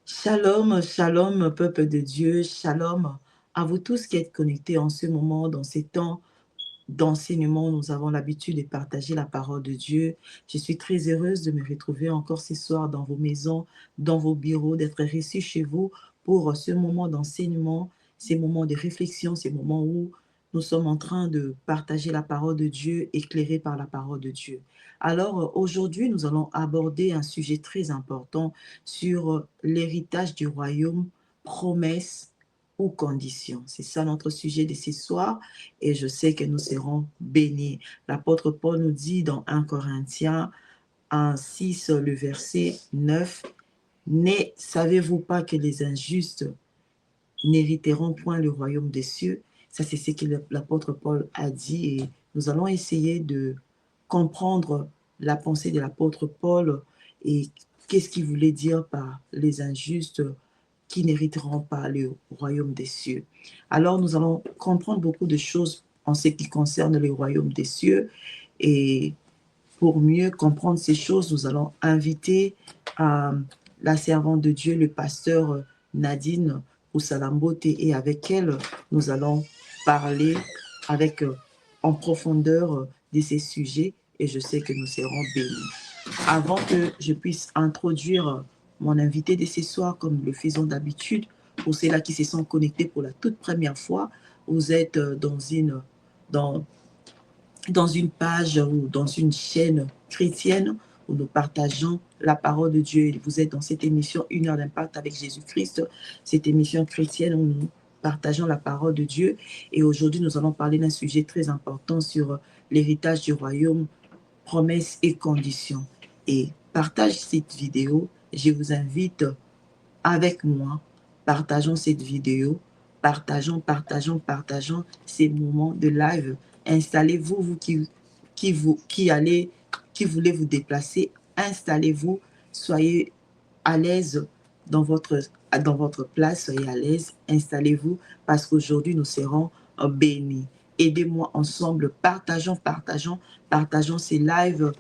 Shalom, shalom, peuple de Dieu, shalom à vous tous qui êtes connectés en ce moment, dans ces temps d'enseignement. Nous avons l'habitude de partager la parole de Dieu. Je suis très heureuse de me retrouver encore ce soir dans vos maisons, dans vos bureaux, d'être reçue chez vous pour ce moment d'enseignement, ces moments de réflexion, ces moments où nous sommes en train de partager la parole de Dieu, éclairés par la parole de Dieu. Alors aujourd'hui, nous allons aborder un sujet très important sur l'héritage du royaume, promesses ou conditions. C'est ça notre sujet de ce soir et je sais que nous serons bénis. L'apôtre Paul nous dit dans 1 Corinthiens 1:6, le verset 9, ne savez-vous pas que les injustes n'hériteront point le royaume des cieux? Ça, c'est ce que l'apôtre Paul a dit et nous allons essayer de comprendre la pensée de l'apôtre Paul et qu'est-ce qu'il voulait dire par les injustes qui n'hériteront pas le royaume des cieux. Alors, nous allons comprendre beaucoup de choses en ce qui concerne le royaume des cieux et pour mieux comprendre ces choses, nous allons inviter la servante de Dieu, le pasteur Nadine Oussalambote, et avec elle, nous allons parler avec, en profondeur de ces sujets et je sais que nous serons bénis. Avant que je puisse introduire mon invité de ce soir, comme nous le faisons d'habitude, pour ceux-là qui se sont connectés pour la toute première fois, vous êtes dans dans une page ou dans une chaîne chrétienne où nous partageons la parole de Dieu. Vous êtes dans cette émission Une heure d'impact avec Jésus-Christ, cette émission chrétienne où nous partageons la parole de Dieu. Et aujourd'hui, nous allons parler d'un sujet très important sur l'héritage du royaume, promesses et conditions. Et partage cette vidéo. Je vous invite avec moi, partageons cette vidéo, partageons ces moments de live. Installez-vous, qui voulez vous déplacer, installez-vous, soyez à l'aise dans votre place, soyez à l'aise, installez-vous, parce qu'aujourd'hui, nous serons bénis. Aidez-moi ensemble, partageons ces lives,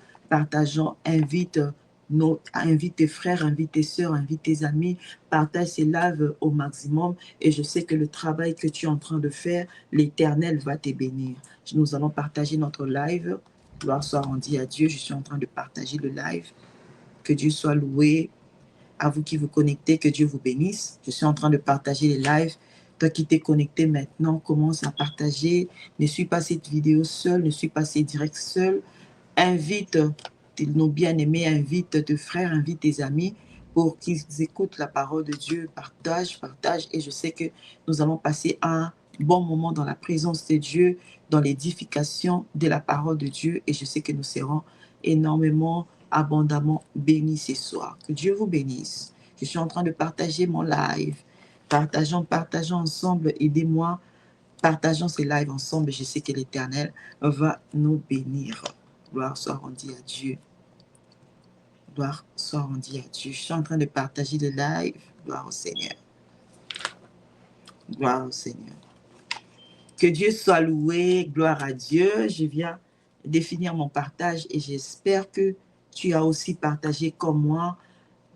invite tes frères, invite tes sœurs, invite tes amis, partage ces lives au maximum et je sais que le travail que tu es en train de faire, l'Éternel va te bénir. Nous allons partager notre live. Gloire soit rendue à Dieu. Je suis en train de partager le live. Que Dieu soit loué. À vous qui vous connectez, que Dieu vous bénisse. Je suis en train de partager les lives. Toi qui t'es connecté maintenant, commence à partager. Ne suis pas cette vidéo seule, ne suis pas ces directs seul. Invite nos bien-aimés, invite tes frères, invite tes amis pour qu'ils écoutent la parole de Dieu. Partage. Et je sais que nous allons passer un bon moment dans la présence de Dieu, dans l'édification de la parole de Dieu. Et je sais que nous serons énormément, abondamment bénis ce soir. Que Dieu vous bénisse. Je suis en train de partager mon live. Partageons ensemble. Aidez-moi. Partageons ces lives ensemble. Je sais que l'Éternel va nous bénir. Gloire soit rendue à Dieu. Gloire soit rendue à Dieu. Je suis en train de partager le live. Gloire au Seigneur. Gloire au Seigneur. Que Dieu soit loué. Gloire à Dieu. Je viens de finir mon partage et j'espère que tu as aussi partagé comme moi.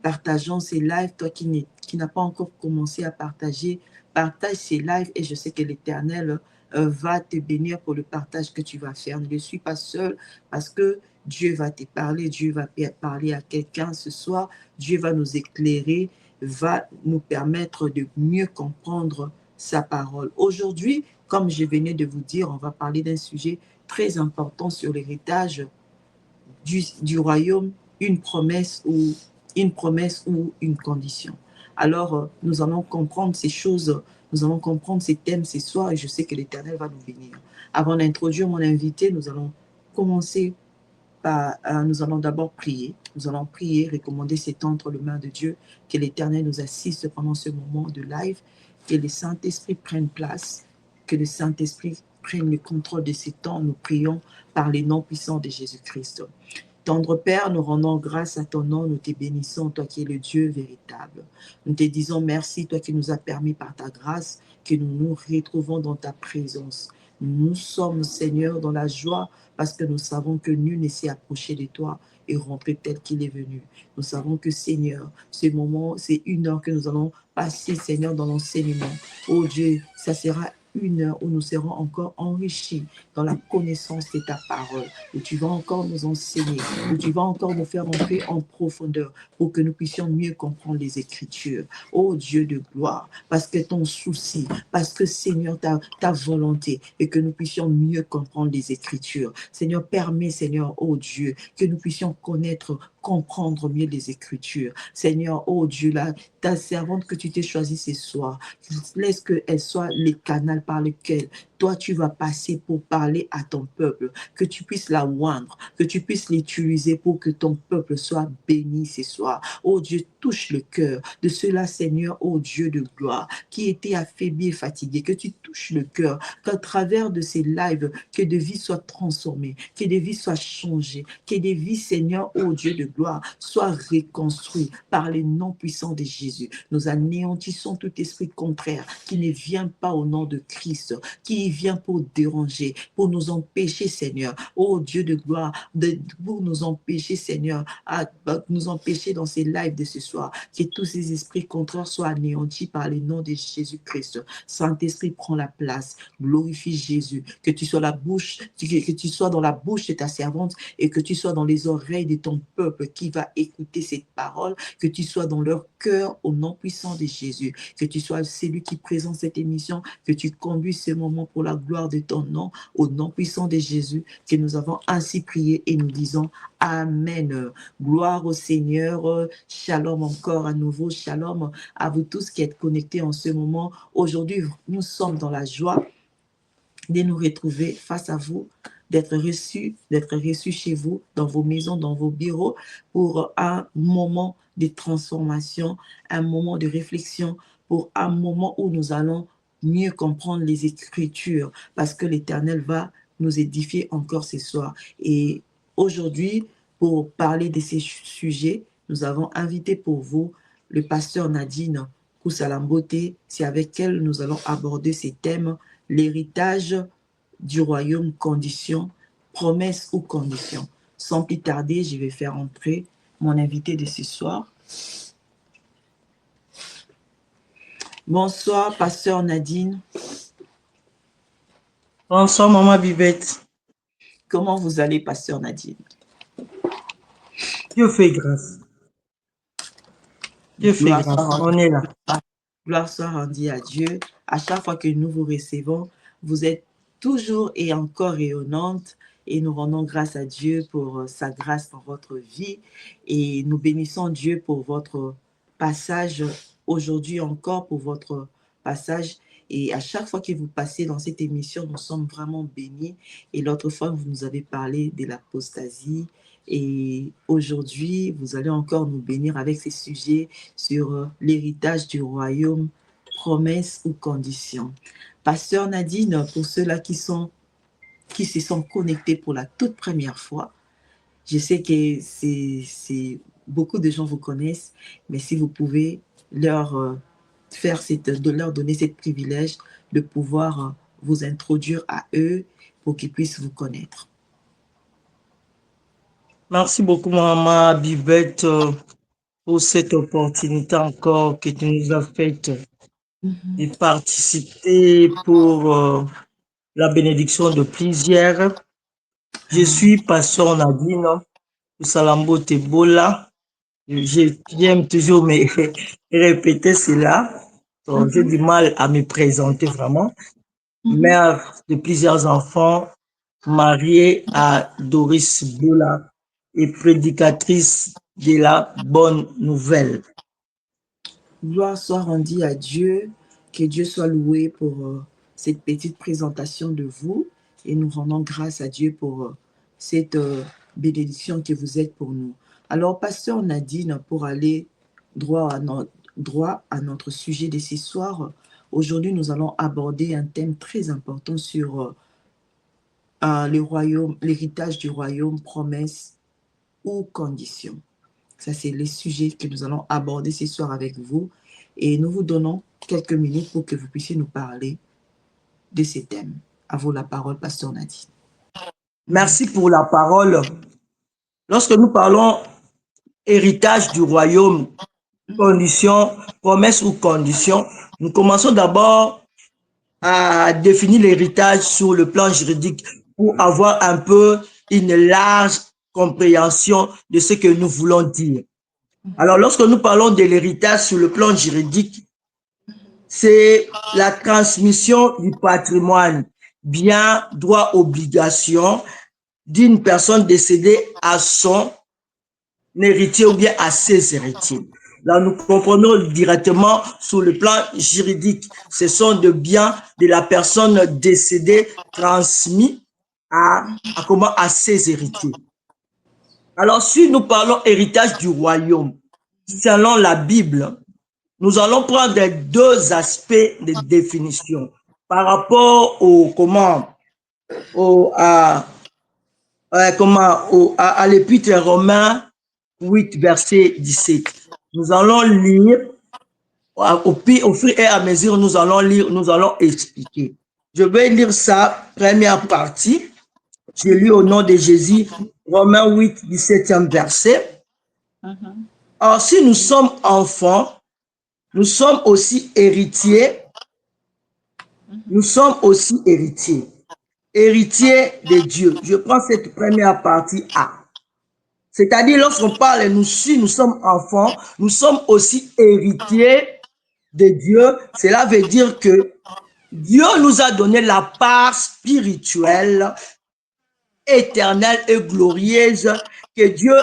Partageons ces lives. Toi qui n'as pas encore commencé à partager, partage ces lives et je sais que l'Éternel va te bénir pour le partage que tu vas faire. Ne suis pas seul parce que Dieu va te parler, Dieu va parler à quelqu'un ce soir, Dieu va nous éclairer, va nous permettre de mieux comprendre sa parole. Aujourd'hui, comme je venais de vous dire, on va parler d'un sujet très important sur l'héritage du royaume, une promesse ou une condition. Alors, nous allons comprendre ces choses, nous allons comprendre ces thèmes ce soir et je sais que l'Éternel va nous bénir. Avant d'introduire mon invité, nous allons commencer par, nous allons d'abord prier. Nous allons prier, recommander ces temps entre les mains de Dieu, que l'Éternel nous assiste pendant ce moment de live, que le Saint-Esprit prenne place, que le Saint-Esprit prenne le contrôle de ces temps. Nous prions par les noms puissants de Jésus-Christ. Tendre Père, nous rendons grâce à ton nom, nous te bénissons, toi qui es le Dieu véritable. Nous te disons merci, toi qui nous as permis par ta grâce que nous nous retrouvons dans ta présence. Nous sommes, Seigneur, dans la joie parce que nous savons que nul ne s'est approché de toi et rentré tel qu'il est venu. Nous savons que, Seigneur, ce moment, c'est une heure que nous allons passer, Seigneur, dans l'enseignement. Oh Dieu, ça sera une heure où nous serons encore enrichis dans la connaissance de ta parole, où tu vas encore nous enseigner, où tu vas encore nous faire entrer en profondeur pour que nous puissions mieux comprendre les Écritures. Oh Dieu de gloire, parce que ton souci, parce que Seigneur, ta volonté, et que nous puissions mieux comprendre les Écritures. Seigneur, permets, Seigneur, oh Dieu, que nous puissions connaître, comprendre mieux les Écritures. Seigneur, oh Dieu, là, ta servante que tu t'es choisie ce soir, laisse qu'elle soit le canal par lequel toi, tu vas passer pour parler à ton peuple, que tu puisses la oindre, que tu puisses l'utiliser pour que ton peuple soit béni ce soir. Oh Dieu, touche le cœur de ceux-là, Seigneur, oh Dieu de gloire, qui étaient affaiblis et fatigués, que tu touches le cœur, qu'à travers de ces lives, que des vies soient transformées, que des vies soient changées, que des vies, Seigneur, oh Dieu de gloire, soient reconstruites par les noms puissants de Jésus. Nous anéantissons tout esprit contraire qui ne vient pas au nom de Christ, qui vient pour déranger, pour nous empêcher, Seigneur, oh Dieu de gloire, pour nous empêcher, Seigneur, à nous empêcher dans ces lives de ce soir, que tous ces esprits contraires soient anéantis par les noms de Jésus-Christ. Saint-Esprit, prends la place, glorifie Jésus, que tu sois que tu sois dans la bouche de ta servante et que tu sois dans les oreilles de ton peuple qui va écouter cette parole, que tu sois dans leur cœur au nom puissant de Jésus, que tu sois celui qui présente cette émission, que tu conduis ce moment pour la gloire de ton nom, au nom puissant de Jésus, que nous avons ainsi prié et nous disons Amen. Gloire au Seigneur. Shalom encore à nouveau. Shalom à vous tous qui êtes connectés en ce moment. Aujourd'hui, nous sommes dans la joie de nous retrouver face à vous, d'être reçus chez vous, dans vos maisons, dans vos bureaux, pour un moment de transformation, un moment de réflexion, pour un moment où nous allons mieux comprendre les Écritures, parce que l'Éternel va nous édifier encore ce soir. Et aujourd'hui, pour parler de ces sujets, nous avons invité pour vous le pasteur Nadine Koussalambote. C'est avec elle nous allons aborder ces thèmes: l'héritage du royaume, condition, promesse ou condition. Sans plus tarder, je vais faire entrer mon invité de ce soir. Bonsoir, pasteur Nadine. Bonsoir, maman Bibette. Comment vous allez, pasteur Nadine? Dieu fait grâce. Dieu fait Gloire grâce. soit, On est là. gloire soit rendue à Dieu. À chaque fois que nous vous recevons, vous êtes toujours et encore rayonnante. Et nous rendons grâce à Dieu pour sa grâce dans votre vie. Et nous bénissons Dieu pour votre passage aujourd'hui encore, pour votre passage. Et à chaque fois que vous passez dans cette émission, nous sommes vraiment bénis. Et l'autre fois, vous nous avez parlé de l'apostasie. Et aujourd'hui, vous allez encore nous bénir avec ces sujets sur l'héritage du royaume, promesse ou condition. Pasteur Nadine, pour ceux-là qui se sont connectés pour la toute première fois, je sais que beaucoup de gens vous connaissent, mais si vous pouvez leur leur donner ce privilège de pouvoir vous introduire à eux pour qu'ils puissent vous connaître. Merci beaucoup, maman Bibette, pour cette opportunité encore que tu nous as faite de participer pour la bénédiction de plusieurs. Je suis pasteur Nadine Koussalambote Bola. J'aime toujours me répéter cela. Donc, j'ai du mal à me présenter vraiment. Mère de plusieurs enfants, mariée à Doris Bola et prédicatrice de la bonne nouvelle. Gloire soit rendue à Dieu, que Dieu soit loué pour cette petite présentation de vous et nous rendons grâce à Dieu pour cette bénédiction que vous êtes pour nous. Alors, pasteur Nadine, pour aller droit à notre sujet de ce soir, aujourd'hui nous allons aborder un thème très important sur le royaume, l'héritage du royaume, promesse ou condition. Ça, c'est les sujets que nous allons aborder ce soir avec vous. Et nous vous donnons quelques minutes pour que vous puissiez nous parler de ces thèmes. À vous la parole, Pasteur Nadine. Merci pour la parole. Lorsque nous parlons héritage du royaume, conditions, promesses ou conditions, nous commençons d'abord à définir l'héritage sur le plan juridique pour avoir un peu une large compréhension de ce que nous voulons dire. Alors, lorsque nous parlons de l'héritage sur le plan juridique, c'est la transmission du patrimoine, biens, droits, obligations d'une personne décédée à son héritier ou bien à ses héritiers. Là, nous comprenons directement sur le plan juridique. Ce sont des biens de la personne décédée transmis à ses héritiers. Alors, si nous parlons héritage du royaume, selon la Bible, nous allons prendre deux aspects de définition par rapport à l'épître Romains 8, verset 17. Nous allons lire, au fur et à mesure, nous allons lire, nous allons expliquer. Je vais lire ça, première partie. Je lis au nom de Jésus, Romains 8, 17e verset. Or, si nous sommes enfants, nous sommes aussi héritiers. Nous sommes aussi héritiers. Héritiers de Dieu. Je prends cette première partie A. C'est-à-dire, lorsqu'on parle, nous sommes enfants, nous sommes aussi héritiers de Dieu. Cela veut dire que Dieu nous a donné la part spirituelle, éternelle et glorieuse que Dieu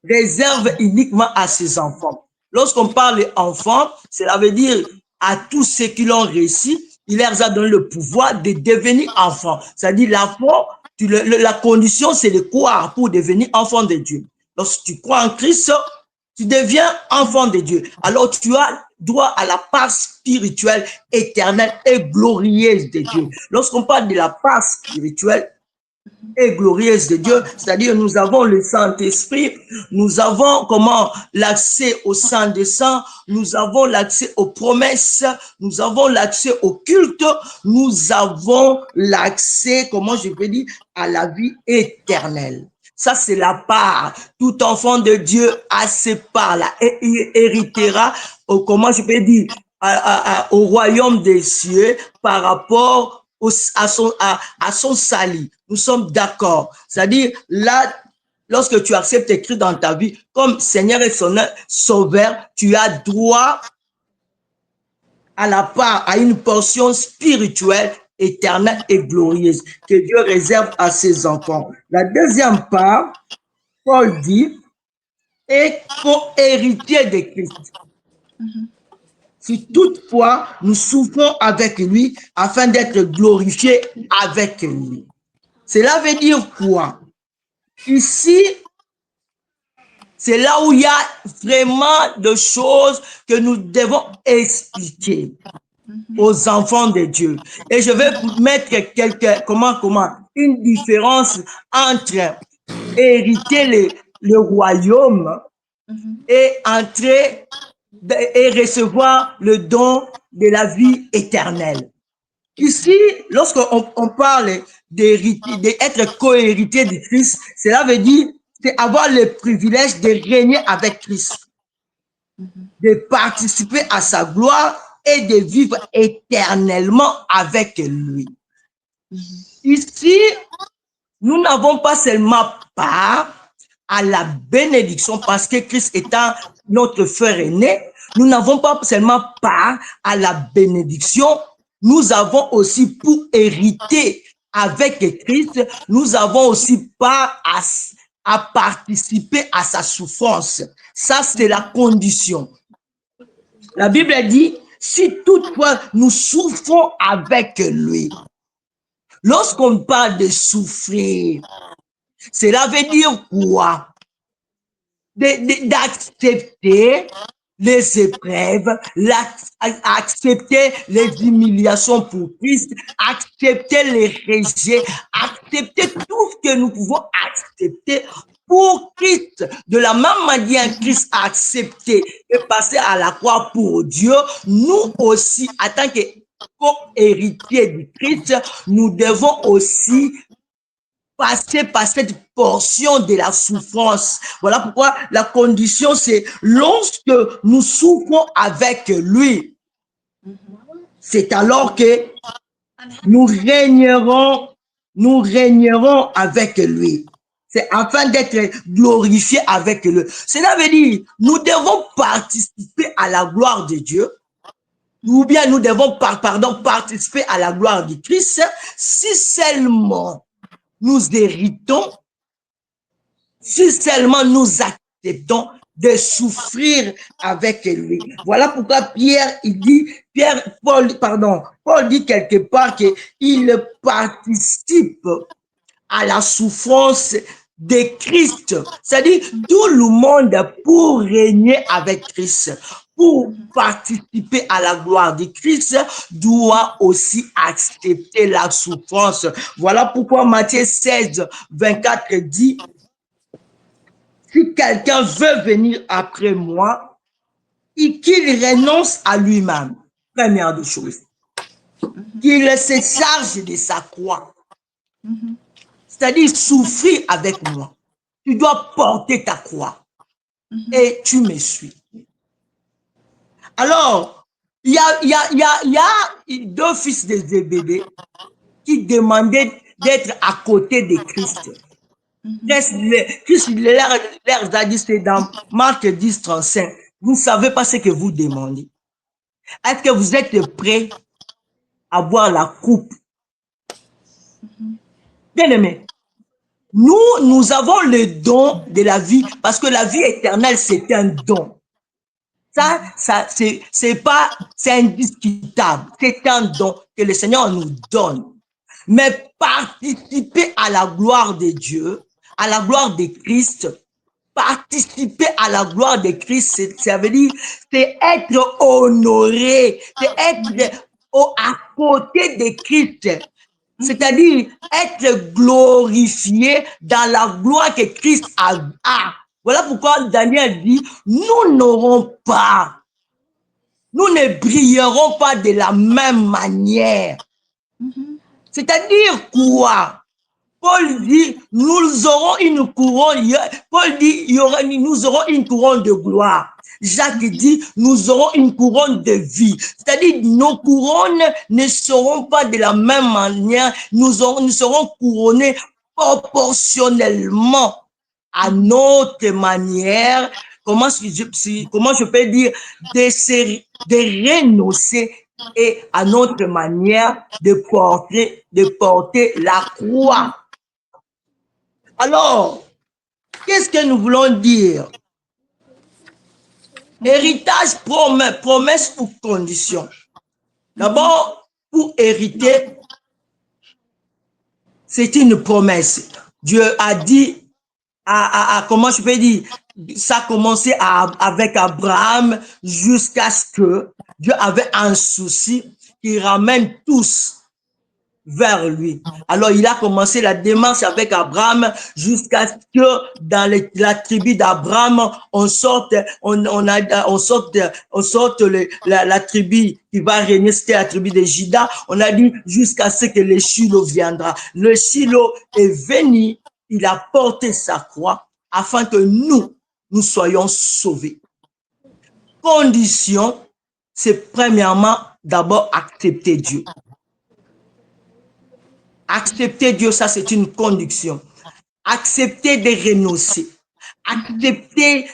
réserve uniquement à ses enfants. Lorsqu'on parle d'enfants, cela veut dire à tous ceux qui l'ont réussi, il leur a donné le pouvoir de devenir enfants. C'est-à-dire l'enfant, la condition, c'est de croire pour devenir enfant de Dieu. Lorsque tu crois en Christ, tu deviens enfant de Dieu. Alors tu as droit à la part spirituelle, éternelle et glorieuse de Dieu. Lorsqu'on parle de la part spirituelle et glorieuse de Dieu, c'est-à-dire nous avons le Saint-Esprit, nous avons l'accès au Saint des Saints, nous avons l'accès aux promesses, nous avons l'accès au culte, nous avons l'accès, à la vie éternelle. Ça, c'est la part. Tout enfant de Dieu a ces parts-là et il héritera, au royaume des cieux par rapport à son salut. Nous sommes d'accord. C'est-à-dire, là, lorsque tu acceptes Christ dans ta vie comme Seigneur et Sauveur, tu as droit à la part, à une portion spirituelle, éternelle et glorieuse que Dieu réserve à ses enfants. La deuxième part, Paul dit, est co-héritier de Christ. Si toutefois nous souffrons avec lui afin d'être glorifiés avec lui. Cela veut dire quoi? Ici, c'est là où il y a vraiment de choses que nous devons expliquer aux enfants de Dieu. Et je vais mettre une différence entre hériter le royaume et entrer et recevoir le don de la vie éternelle. Ici, lorsqu'on parle d'être co-héritier de Christ, cela veut dire c'est avoir le privilège de régner avec Christ, de participer à sa gloire et de vivre éternellement avec lui. Ici, nous n'avons pas seulement part à la bénédiction parce que Christ étant notre frère aîné, nous n'avons pas seulement part à la bénédiction, nous avons aussi pour hériter avec Christ, nous avons aussi part à participer à sa souffrance. Ça, c'est la condition. La Bible dit, si toutefois nous souffrons avec lui, lorsqu'on parle de souffrir, cela veut dire quoi? D'accepter les épreuves, accepter les humiliations pour Christ, accepter les rejets, accepter tout ce que nous pouvons accepter pour Christ. De la même manière Christ a accepté et passé à la croix pour Dieu, nous aussi, en tant que co-héritiers du Christ, nous devons aussi passer par cette portion de la souffrance. Voilà pourquoi la condition, c'est lorsque nous souffrons avec lui, c'est alors que nous régnerons avec lui. C'est afin d'être glorifiés avec lui. Cela veut dire, nous devons participer à la gloire de Dieu, ou bien nous devons, participer à la gloire du Christ, si seulement nous héritons, si seulement nous acceptons de souffrir avec lui. Voilà pourquoi Paul dit quelque part qu'il participe à la souffrance de Christ. C'est-à-dire, tout le monde pour régner avec Christ, pour participer à la gloire de Christ, doit aussi accepter la souffrance. Voilà pourquoi Matthieu 16, 24 dit, si quelqu'un veut venir après moi, et qu'il renonce à lui-même, première des choses, qu'il se charge de sa croix, c'est-à-dire souffrir avec moi. Tu dois porter ta croix et tu me suis. Alors, il y a deux fils de Zébédée qui demandaient d'être à côté de Christ. Christ leur a dit, c'est dans Marc 10, 35. Vous ne savez pas ce que vous demandez. Est-ce que vous êtes prêts à boire la coupe? Bien aimé, nous avons le don de la vie parce que la vie éternelle, c'est un don. C'est indiscutable. C'est un don que le Seigneur nous donne. Mais participer à la gloire de Dieu, à la gloire de Christ, participer à la gloire de Christ, ça veut dire, c'est être honoré, c'est être à côté de Christ. C'est-à-dire être glorifié dans la gloire que Christ a. Voilà pourquoi Daniel dit, nous n'aurons pas, nous ne brillerons pas de la même manière. C'est-à-dire quoi? Paul dit, nous aurons une couronne. Paul dit, nous aurons une couronne de gloire. Jacques dit, nous aurons une couronne de vie. C'est-à-dire, nos couronnes ne seront pas de la même manière. Nous serons couronnés proportionnellement à notre manière. Comment je peux dire, de renoncer et à notre manière de porter la croix. Alors, qu'est-ce que nous voulons dire? Héritage, promesse ou condition. D'abord, pour hériter, c'est une promesse. Dieu a dit, comment je peux dire, ça a commencé avec Abraham jusqu'à ce que Dieu avait un souci qui ramène tous vers lui. Alors, il a commencé la démarche avec Abraham jusqu'à ce que dans la tribu d'Abraham, on sorte la tribu qui va régner, c'était la tribu de Juda. On a dit jusqu'à ce que le Shiloh viendra. Le Shiloh est venu, il a porté sa croix afin que nous soyons sauvés. Condition, c'est premièrement d'abord accepter Dieu. Accepter Dieu, ça c'est une condition. Accepter de renoncer. Accepter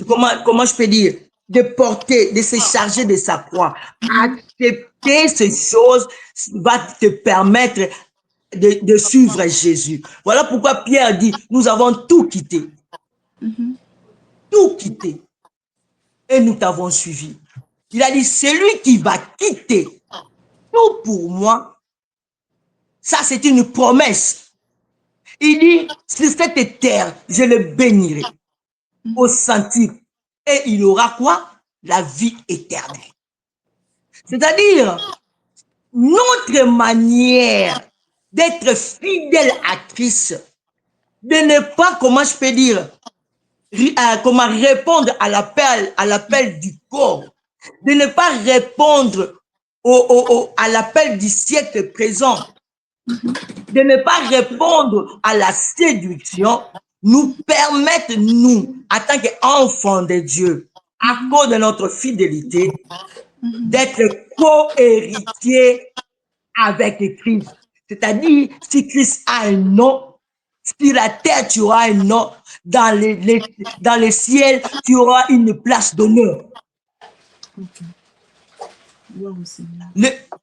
comment je peux dire, de porter, de se charger de sa croix. Accepter ces choses va te permettre de suivre Jésus. Voilà pourquoi Pierre dit, nous avons tout quitté. Tout quitté. Et nous t'avons suivi. Il a dit, celui qui va quitter tout pour moi, ça, c'est une promesse. Il dit, sur cette terre, je le bénirai au centime. Et il aura quoi? La vie éternelle. C'est-à-dire, notre manière d'être fidèle à Christ, de ne pas, comment je peux dire, comment répondre à l'appel du corps, de ne pas répondre à l'appel du siècle présent, de ne pas répondre à la séduction, nous permettent, nous, en tant qu'enfants de Dieu, à cause de notre fidélité, d'être co-héritiers avec Christ. C'est-à-dire, si Christ a un nom, sur la terre, tu auras un nom, dans les ciels, tu auras une place d'honneur.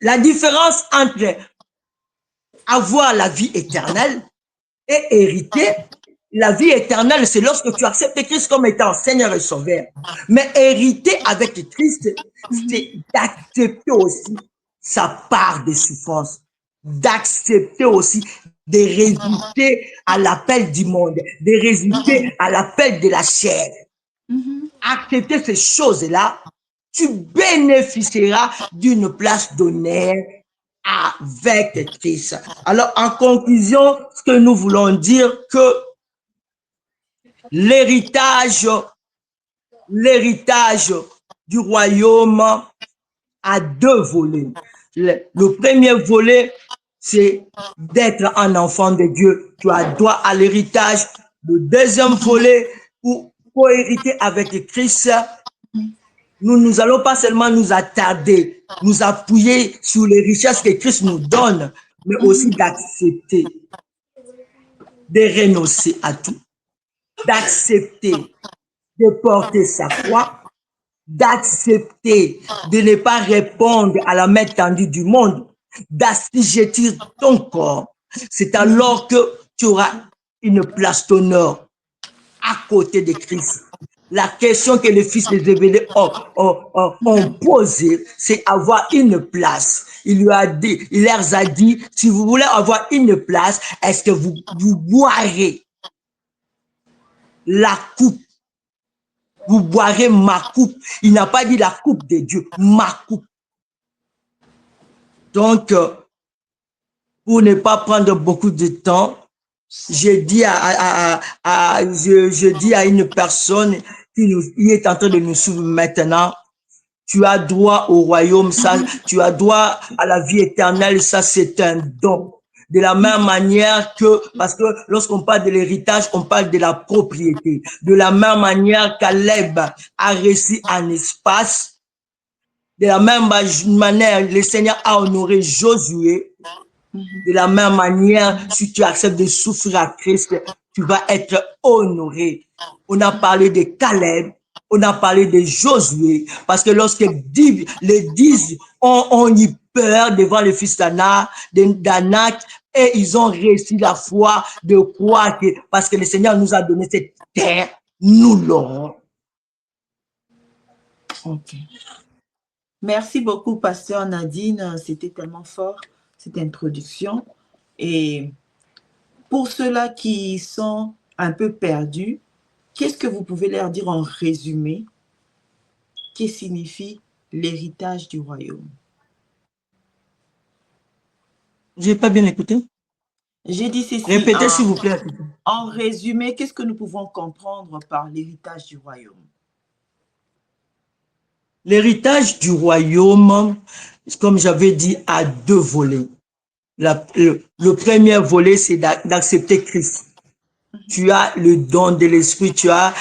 La différence entre avoir la vie éternelle et hériter, la vie éternelle, c'est lorsque tu acceptes Christ comme étant Seigneur et Sauveur. Mais hériter avec Christ, c'est d'accepter aussi sa part de souffrance, d'accepter aussi de résister à l'appel du monde, de résister à l'appel de la chair. Accepter ces choses-là, tu bénéficieras d'une place d'honneur avec Christ. Alors, en conclusion, ce que nous voulons dire que l'héritage du royaume a deux volets. Le premier volet, c'est d'être un enfant de Dieu. Tu as droit à l'héritage. Le deuxième volet, pour hériter avec Christ, nous allons pas seulement nous attarder, nous appuyer sur les richesses que Christ nous donne, mais aussi d'accepter, de renoncer à tout, d'accepter de porter sa croix, d'accepter de ne pas répondre à la main tendue du monde, d'assujettir ton corps. C'est alors que tu auras une place d'honneur à côté de Christ. La question que les fils de Zébédée ont posée, c'est avoir une place. Il leur a dit, si vous voulez avoir une place, est-ce que vous boirez la coupe? Vous boirez ma coupe. Il n'a pas dit la coupe de Dieu, ma coupe. Donc, pour ne pas prendre beaucoup de temps, je dis à une personne qui est en train de nous suivre maintenant, tu as droit au royaume, ça, tu as droit à la vie éternelle, ça c'est un don. De la même manière que, parce que lorsqu'on parle de l'héritage, on parle de la propriété. De la même manière qu'Aleb a reçu un espace, de la même manière, le Seigneur a honoré Josué. De la même manière, si tu acceptes de souffrir à Christ, tu vas être honoré. On a parlé de Caleb, on a parlé de Josué, parce que lorsque les 10 ont eu peur devant le fils d'Anak, et ils ont réussi la foi de croire que, parce que le Seigneur nous a donné cette terre, nous l'aurons. Ok. Merci beaucoup, Pasteur Nadine. C'était tellement fort, cette introduction. Et pour ceux-là qui sont un peu perdus, qu'est-ce que vous pouvez leur dire en résumé? Qu'est-ce que signifie l'héritage du royaume? Je n'ai pas bien écouté. J'ai dit ceci. Répétez, s'il vous plaît. En résumé, qu'est-ce que nous pouvons comprendre par l'héritage du royaume? L'héritage du royaume, comme j'avais dit, a deux volets. Le premier volet, c'est d'accepter Christ. Tu as le don de l'esprit, tu as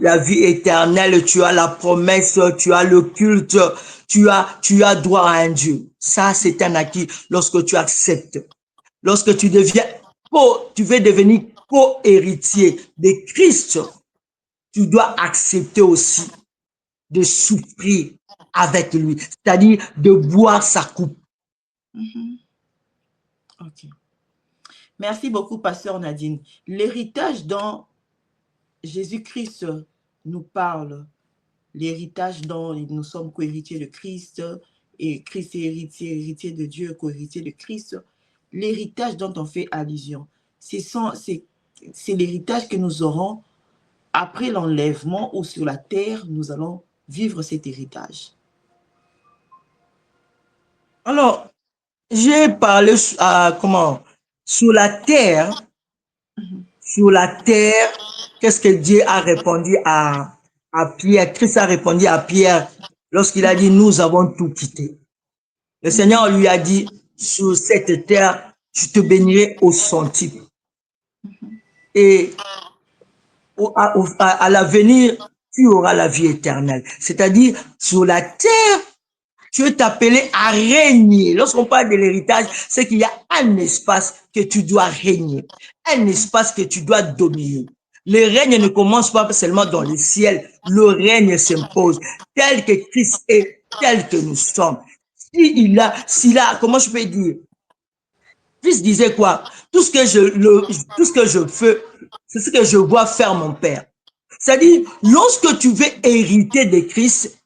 la vie éternelle, tu as la promesse, tu as le culte, tu as droit à un Dieu. Ça, c'est un acquis lorsque tu acceptes. Lorsque tu veux devenir co-héritier de Christ, tu dois accepter aussi de souffrir avec lui, c'est-à-dire de boire sa coupe. Ok. Merci beaucoup, Pasteur Nadine. L'héritage dont Jésus-Christ nous parle, l'héritage dont nous sommes co-héritiers de Christ, et Christ est héritier de Dieu, co-héritier de Christ, l'héritage dont on fait allusion, c'est l'héritage que nous aurons après l'enlèvement ou sur la terre, nous allons vivre cet héritage. Alors, j'ai parlé sur la terre, qu'est-ce que Dieu a répondu à Pierre? Christ a répondu à Pierre lorsqu'il a dit, nous avons tout quitté. Le Seigneur lui a dit, sur cette terre, je te bénirai au centuple. Et à l'avenir, tu auras la vie éternelle. C'est-à-dire, sur la terre, tu es appelé à régner. Lorsqu'on parle de l'héritage, c'est qu'il y a un espace que tu dois régner, un espace que tu dois dominer. Le règne ne commence pas seulement dans le ciel, le règne s'impose. Tel que Christ est, tel que nous sommes. S'il a, comment je peux dire? Christ disait quoi? Tout ce que je fais, c'est ce que je vois faire mon Père. C'est-à-dire, lorsque tu veux hériter de Christ,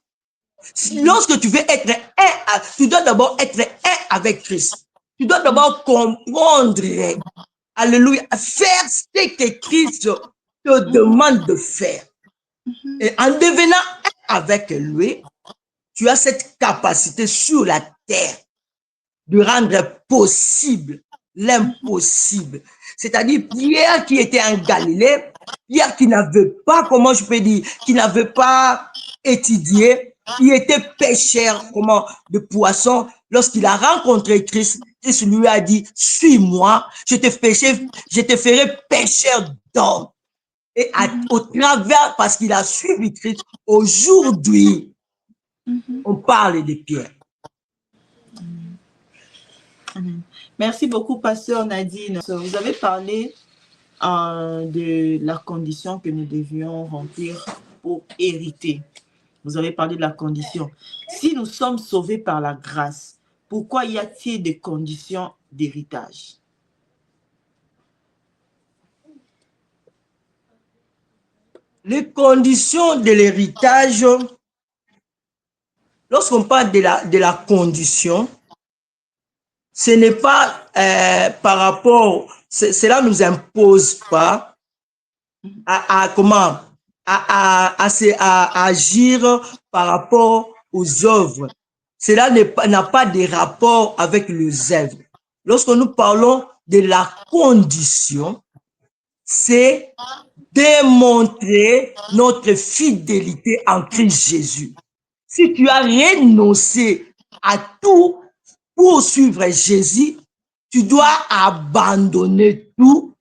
lorsque tu veux être un, tu dois d'abord être un avec Christ. Tu dois d'abord comprendre, alléluia, faire ce que Christ te demande de faire. Et en devenant un avec lui, tu as cette capacité sur la terre de rendre possible l'impossible. C'est-à-dire Pierre qui était en Galilée, Pierre qui n'avait pas, comment je peux dire, qui n'avait pas étudié, il était pêcheur de poissons. Lorsqu'il a rencontré Christ, Christ lui a dit, suis-moi, je te ferai pêcheur d'hommes. Et au travers, parce qu'il a suivi Christ, aujourd'hui, on parle de Pierre. Merci beaucoup, Pasteur Nadine. Vous avez parlé de la condition que nous devions remplir pour hériter. Vous avez parlé de la condition. Si nous sommes sauvés par la grâce, pourquoi y a-t-il des conditions d'héritage? Les conditions de l'héritage, lorsqu'on parle de la condition, ce n'est pas par rapport, cela ne nous impose pas à agir par rapport aux œuvres. Cela n'a pas de rapport avec les œuvres. Lorsque nous parlons de la condition, c'est démontrer notre fidélité en Christ Jésus. Si tu as renoncé à tout pour suivre Jésus, tu dois abandonner tout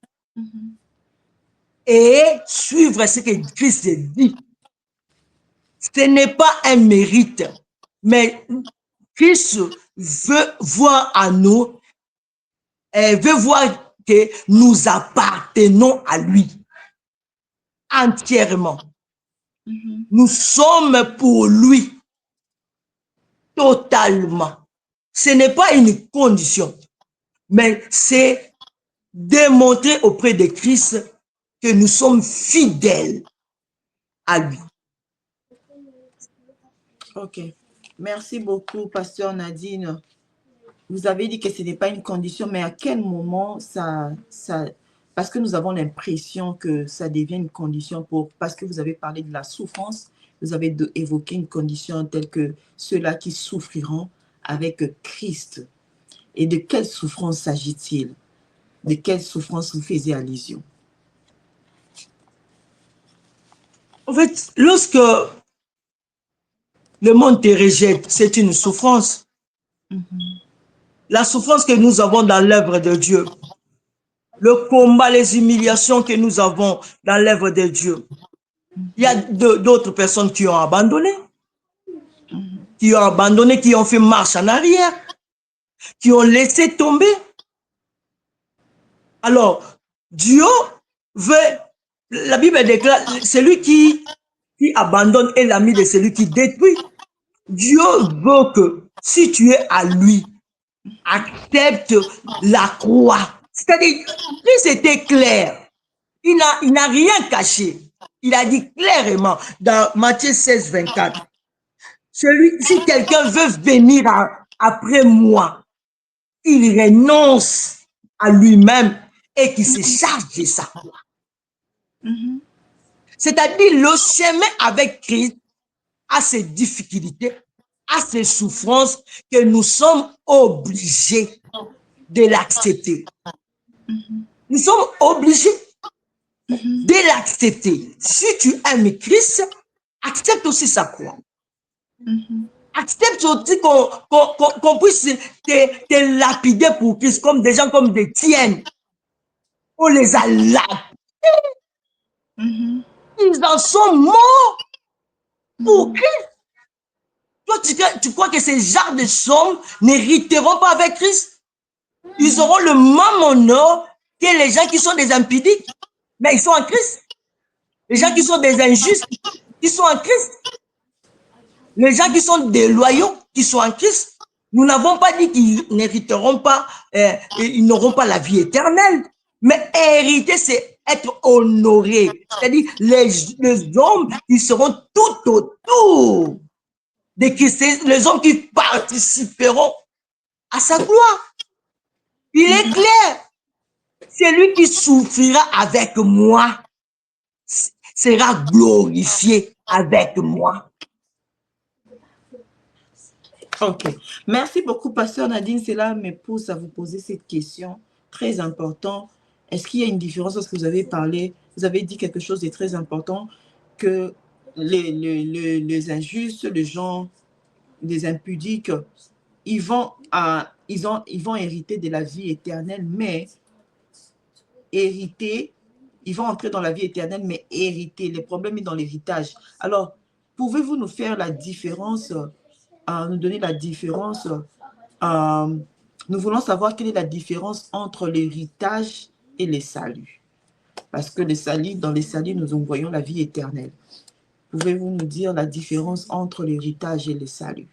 et suivre ce que Christ dit. Ce n'est pas un mérite, mais Christ veut voir en nous, veut voir que nous appartenons à lui entièrement. Nous sommes pour lui totalement. Ce n'est pas une condition, mais c'est démontrer auprès de Christ que nous sommes fidèles à lui. Ok. Merci beaucoup, Pasteur Nadine. Vous avez dit que ce n'est pas une condition, mais à quel moment parce que nous avons l'impression que ça devient une condition parce que vous avez parlé de la souffrance, vous avez évoqué une condition telle que ceux-là qui souffriront avec Christ. Et de quelle souffrance s'agit-il? De quelle souffrance vous faisiez allusion? En fait, lorsque le monde te rejette, c'est une souffrance. La souffrance que nous avons dans l'œuvre de Dieu, le combat, les humiliations que nous avons dans l'œuvre de Dieu. Il y a d'autres personnes qui ont abandonné, qui ont fait marche en arrière, qui ont laissé tomber. Alors, Dieu veut, la Bible déclare, celui qui abandonne est l'ami de celui qui détruit. Dieu veut que si tu es à lui, accepte la croix. C'est-à-dire, Christ était clair. Il n'a rien caché. Il a dit clairement dans Matthieu 16, 24, si quelqu'un veut venir après moi, il renonce à lui-même et qu'il se charge de sa croix. C'est-à-dire, le chemin avec Christ a ses difficultés, a ses souffrances que nous sommes obligés de l'accepter. Nous sommes obligés de l'accepter. Si tu aimes Christ, accepte aussi sa croix. Accepte aussi qu'on puisse te lapider pour Christ, comme des gens comme des tiennes. On les a lapidés. Ils en sont morts pour Christ. Toi, tu crois que ces genres de sommes n'hériteront pas avec Christ? Ils auront le même honneur que les gens qui sont des impudiques. Mais ils sont en Christ. Les gens qui sont des injustes, qui sont en Christ. Les gens qui sont des loyaux, qui sont en Christ. Nous n'avons pas dit qu'ils n'hériteront pas, ils n'auront pas la vie éternelle. Mais hériter, c'est être honoré. C'est-à-dire les hommes qui seront tout autour de Christ, les hommes qui participeront à sa gloire. Il est clair. Celui qui souffrira avec moi sera glorifié avec moi. Ok. Merci beaucoup, Pasteur Nadine. Cela me pousse à vous poser cette question très importante. Est-ce qu'il y a une différence lorsque vous avez parlé, vous avez dit quelque chose de très important, que les injustes, les gens, les impudiques, ils vont hériter de la vie éternelle, mais hériter, ils vont entrer dans la vie éternelle, mais hériter. Le problème est dans l'héritage. Alors, pouvez-vous nous faire la différence, nous donner la différence? Nous voulons savoir quelle est la différence entre l'héritage et les saluts. Parce que dans les saluts, nous voyons la vie éternelle. Pouvez-vous nous dire la différence entre l'héritage et les saluts?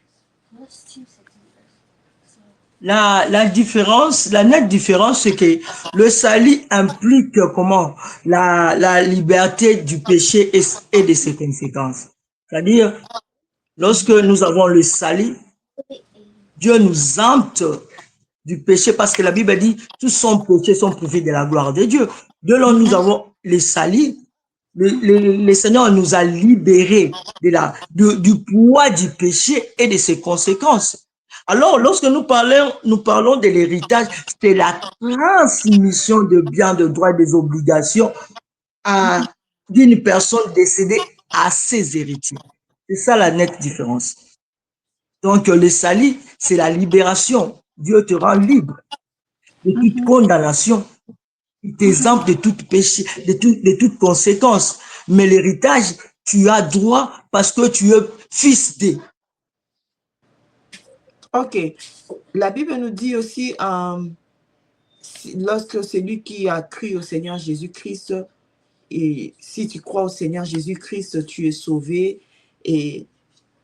La différence, la nette différence, c'est que le salut implique comment? La liberté du péché et de ses conséquences. C'est-à-dire, lorsque nous avons le salut, Dieu nous empte du péché parce que la Bible dit tous sont péchés, sont privés de la gloire de Dieu. De là, nous avons le salut. Le Seigneur nous a libérés du poids du péché et de ses conséquences. Alors, lorsque nous parlons de l'héritage, c'est la transmission de biens, de droits et des obligations d'une personne décédée à ses héritiers. C'est ça la nette différence. Donc, le salut, c'est la libération. Dieu te rend libre de toute condamnation. Il t'exemple de toute péché, de toute conséquence. Mais l'héritage, tu as droit parce que tu es fils de. Ok. La Bible nous dit aussi, lorsque celui qui a cru au Seigneur Jésus-Christ, et si tu crois au Seigneur Jésus-Christ, tu es sauvé. Et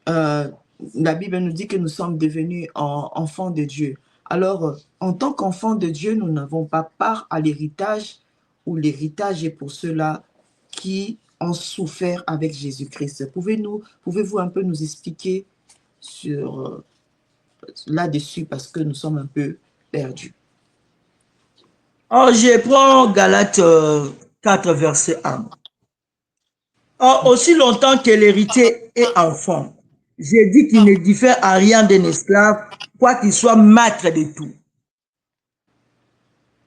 la Bible nous dit que nous sommes devenus enfants de Dieu. Alors, en tant qu'enfants de Dieu, nous n'avons pas part à l'héritage, ou l'héritage est pour ceux-là qui ont souffert avec Jésus-Christ. Pouvez-vous un peu nous expliquer sur là-dessus, parce que nous sommes un peu perdus. Or, je prends Galates 4, verset 1. Or, aussi longtemps que l'héritier est enfant, j'ai dit qu'il ne diffère à rien d'un esclave, quoi qu'il soit maître de tout.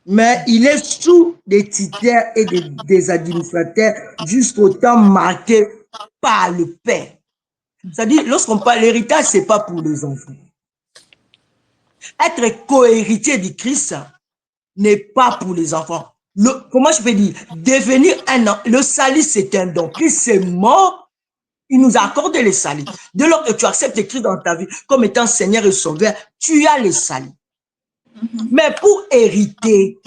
Mais il est sous des titulaires et des administrateurs jusqu'au temps marqué par le Père. C'est-à-dire, lorsqu'on parle l'héritage, ce n'est pas pour les enfants. Être co-héritier du Christ n'est pas pour les enfants. Comment je peux dire? Devenir le salut, c'est un don. Christ est mort, il nous a accordé le salut. Dès lors que tu acceptes Christ dans ta vie comme étant Seigneur et Sauveur, tu as le salut. Mais pour hériter,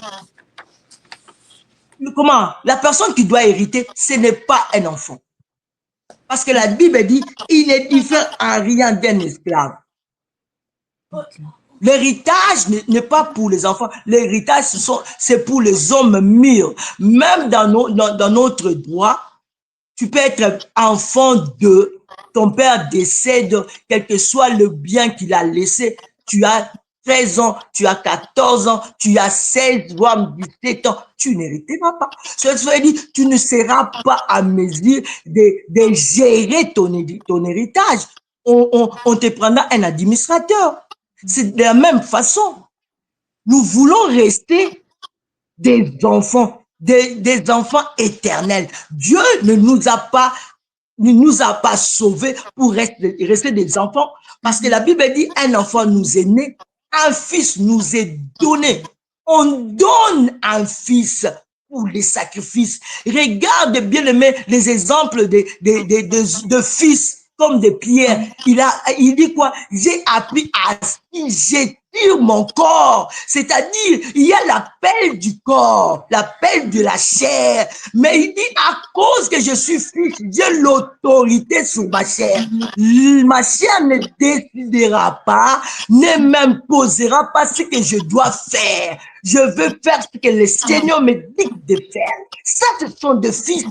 comment? La personne qui doit hériter, ce n'est pas un enfant. Parce que la Bible dit, il ne diffère en rien d'un esclave. L'héritage n'est pas pour les enfants. L'héritage, c'est pour les hommes mûrs. Même dans notre droit, tu peux être enfant de ton père décède, quel que soit le bien qu'il a laissé. Tu as 13 ans, tu as 14 ans, tu as 16 voire 17 ans. Tu n'hériteras pas. Cela veut dire, tu ne seras pas à mesure de gérer ton héritage. On te prendra un administrateur. C'est de la même façon. Nous voulons rester des enfants, des enfants éternels. Dieu ne nous a pas ne nous a pas sauvés pour rester des enfants. Parce que la Bible dit, un enfant nous est né, un fils nous est donné. On donne un fils pour les sacrifices. Regarde, bien aimé, les exemples de fils comme de Pierre. Il dit quoi? J'ai appris à j'étire mon corps. C'est-à-dire, il y a l'appel du corps, l'appel de la chair. Mais il dit, à cause que je suis fils, j'ai l'autorité sur ma chair. Ma chair ne décidera pas, ne m'imposera pas ce que je dois faire. Je veux faire ce que le Seigneur me dit de faire. Ça, ce sont des fils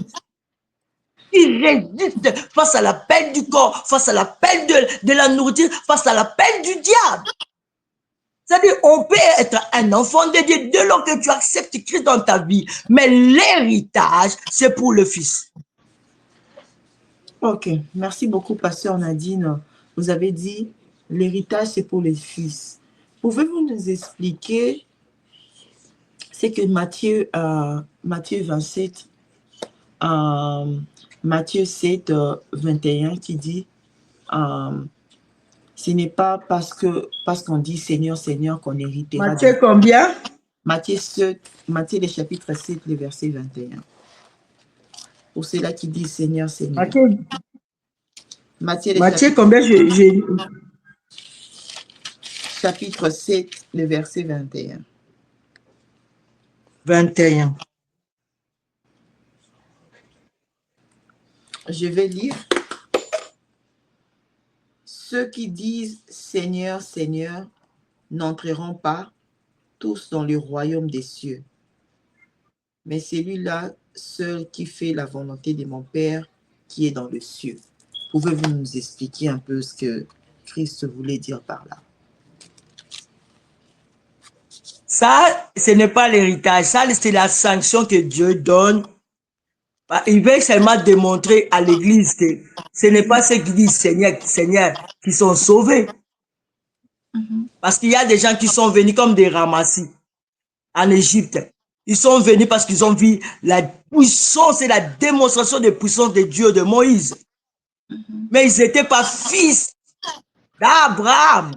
qui résistent face à l'appel du corps, face à l'appel de la nourriture, face à l'appel du diable. C'est-à-dire, on peut être un enfant de Dieu dès lors que tu acceptes Christ dans ta vie. Mais l'héritage, c'est pour le fils. Ok, merci beaucoup, Pasteur Nadine. Vous avez dit, l'héritage, c'est pour les fils. Pouvez-vous nous expliquer, c'est que Matthieu 27, Matthieu 7, 21 qui dit, ce n'est pas parce qu'on dit Seigneur, Seigneur qu'on héritera. Matthieu combien? Matthieu le chapitre 7, le verset 21. Pour ceux-là qui disent Seigneur, Seigneur. Matthieu combien? Chapitre 7, le verset 21. 21. Je vais lire. Ceux qui disent Seigneur, Seigneur n'entreront pas tous dans le royaume des cieux, mais celui-là seul qui fait la volonté de mon Père qui est dans le cieux. Pouvez-vous nous expliquer un peu ce que Christ voulait dire par là? Ça, ce n'est pas l'héritage. Ça, c'est la sanction que Dieu donne. Il veut seulement démontrer à l'Église que ce n'est pas ceux qui disent Seigneur, Seigneur qui sont sauvés. Parce qu'il y a des gens qui sont venus comme des ramassis en Égypte. Ils sont venus parce qu'ils ont vu la puissance et la démonstration de puissance de Dieu de Moïse. Mais ils n'étaient pas fils d'Abraham.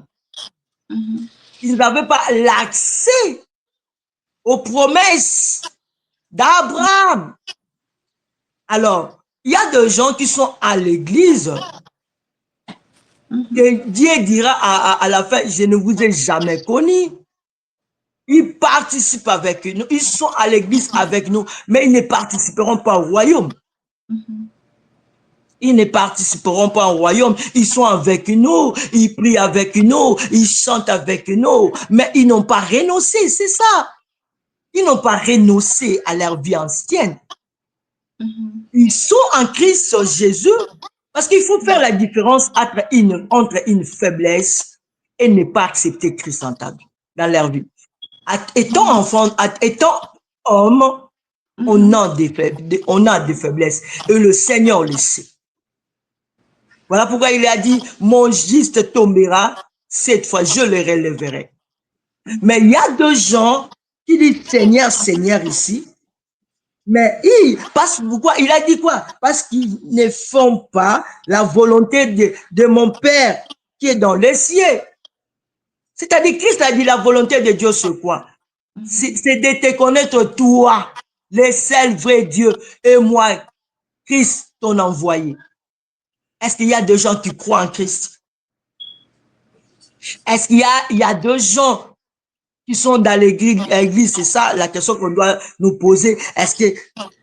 Ils n'avaient pas l'accès aux promesses d'Abraham. Alors, il y a des gens qui sont à l'église que Dieu dira à la fin, je ne vous ai jamais connu. Ils participent avec nous, ils sont à l'église avec nous, mais ils ne participeront pas au royaume. Ils ne participeront pas au royaume. Ils sont avec nous, ils prient avec nous, ils chantent avec nous, mais ils n'ont pas renoncé, c'est ça. Ils n'ont pas renoncé à leur vie ancienne. Ils sont en Christ Jésus, parce qu'il faut faire la différence entre une faiblesse et ne pas accepter Christ en ta vie, dans leur vie. Étant enfant, étant homme, on a des faiblesses et le Seigneur le sait. Voilà pourquoi il a dit, mon juste tombera, cette fois je le relèverai. Mais il y a deux gens qui disent Seigneur, Seigneur ici, mais pourquoi? Il a dit quoi? Parce qu'ils ne font pas la volonté de mon Père qui est dans les cieux. C'est-à-dire, Christ a dit la volonté de Dieu, c'est quoi? C'est de te connaître toi, le seul vrai Dieu, et moi, Christ, ton envoyé. Est-ce qu'il y a des gens qui croient en Christ? Est-ce qu'il y a des gens qui sont dans l'église? C'est ça la question qu'on doit nous poser. Est-ce que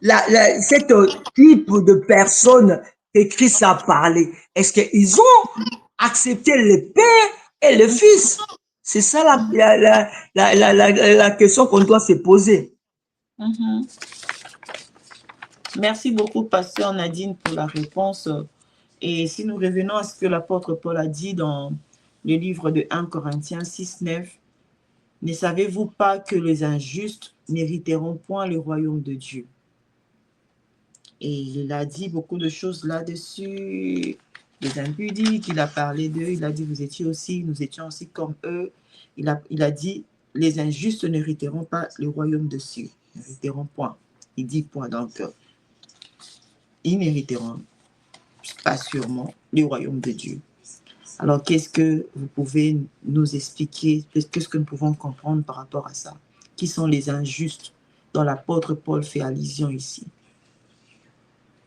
ce type de personnes que Christ a parlé, est-ce qu'ils ont accepté le Père et le Fils? C'est ça la question qu'on doit se poser. Merci beaucoup, Pasteur Nadine, pour la réponse. Et si nous revenons à ce que l'apôtre Paul a dit dans le livre de 1 Corinthiens 6, 9, ne savez-vous pas que les injustes n'hériteront point le royaume de Dieu? Et il a dit beaucoup de choses là-dessus, les impudiques, il a parlé d'eux, il a dit nous étions aussi comme eux. Il a dit les injustes n'hériteront pas le royaume de Dieu, n'hériteront point. Il dit point, donc ils n'hériteront. pas sûrement le royaume de Dieu. Alors, qu'est-ce que vous pouvez nous expliquer? Qu'est-ce que nous pouvons comprendre par rapport à ça? Qui sont les injustes dont l'apôtre Paul fait allusion ici?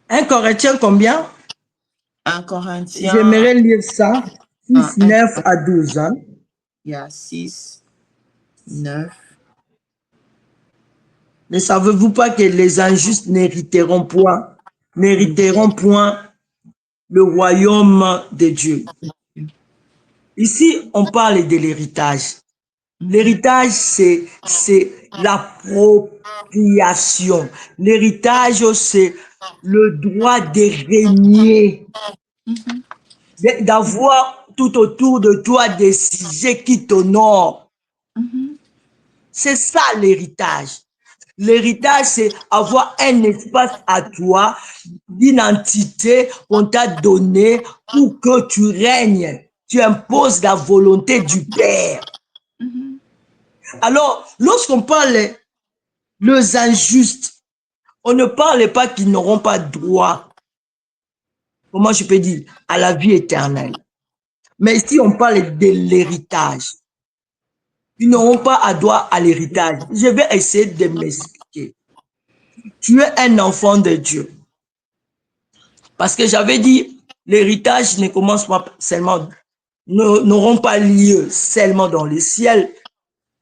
1 Corinthiens combien? 1 Corinthiens, J'aimerais lire ça. 6, 9 à 12. Hein? il y a 6, 9. Ne savez-vous pas que les injustes n'hériteront point le royaume de Dieu? Ici, on parle de l'héritage. L'héritage, c'est l'appropriation. L'héritage, c'est le droit de régner, d'avoir tout autour de toi des sujets qui t'honorent. C'est ça l'héritage. L'héritage, c'est avoir un espace à toi, d'identité qu'on t'a donné pour que tu règnes. Tu imposes la volonté du Père. Alors, lorsqu'on parle les injustes, on ne parle pas qu'ils n'auront pas droit, comment je peux dire, à la vie éternelle. Mais ici, on parle de l'héritage. Ils n'auront pas à droit à l'héritage. Je vais essayer de m'expliquer. Tu es un enfant de Dieu. Parce que j'avais dit, l'héritage ne commence pas seulement, n'auront pas lieu seulement dans le ciel.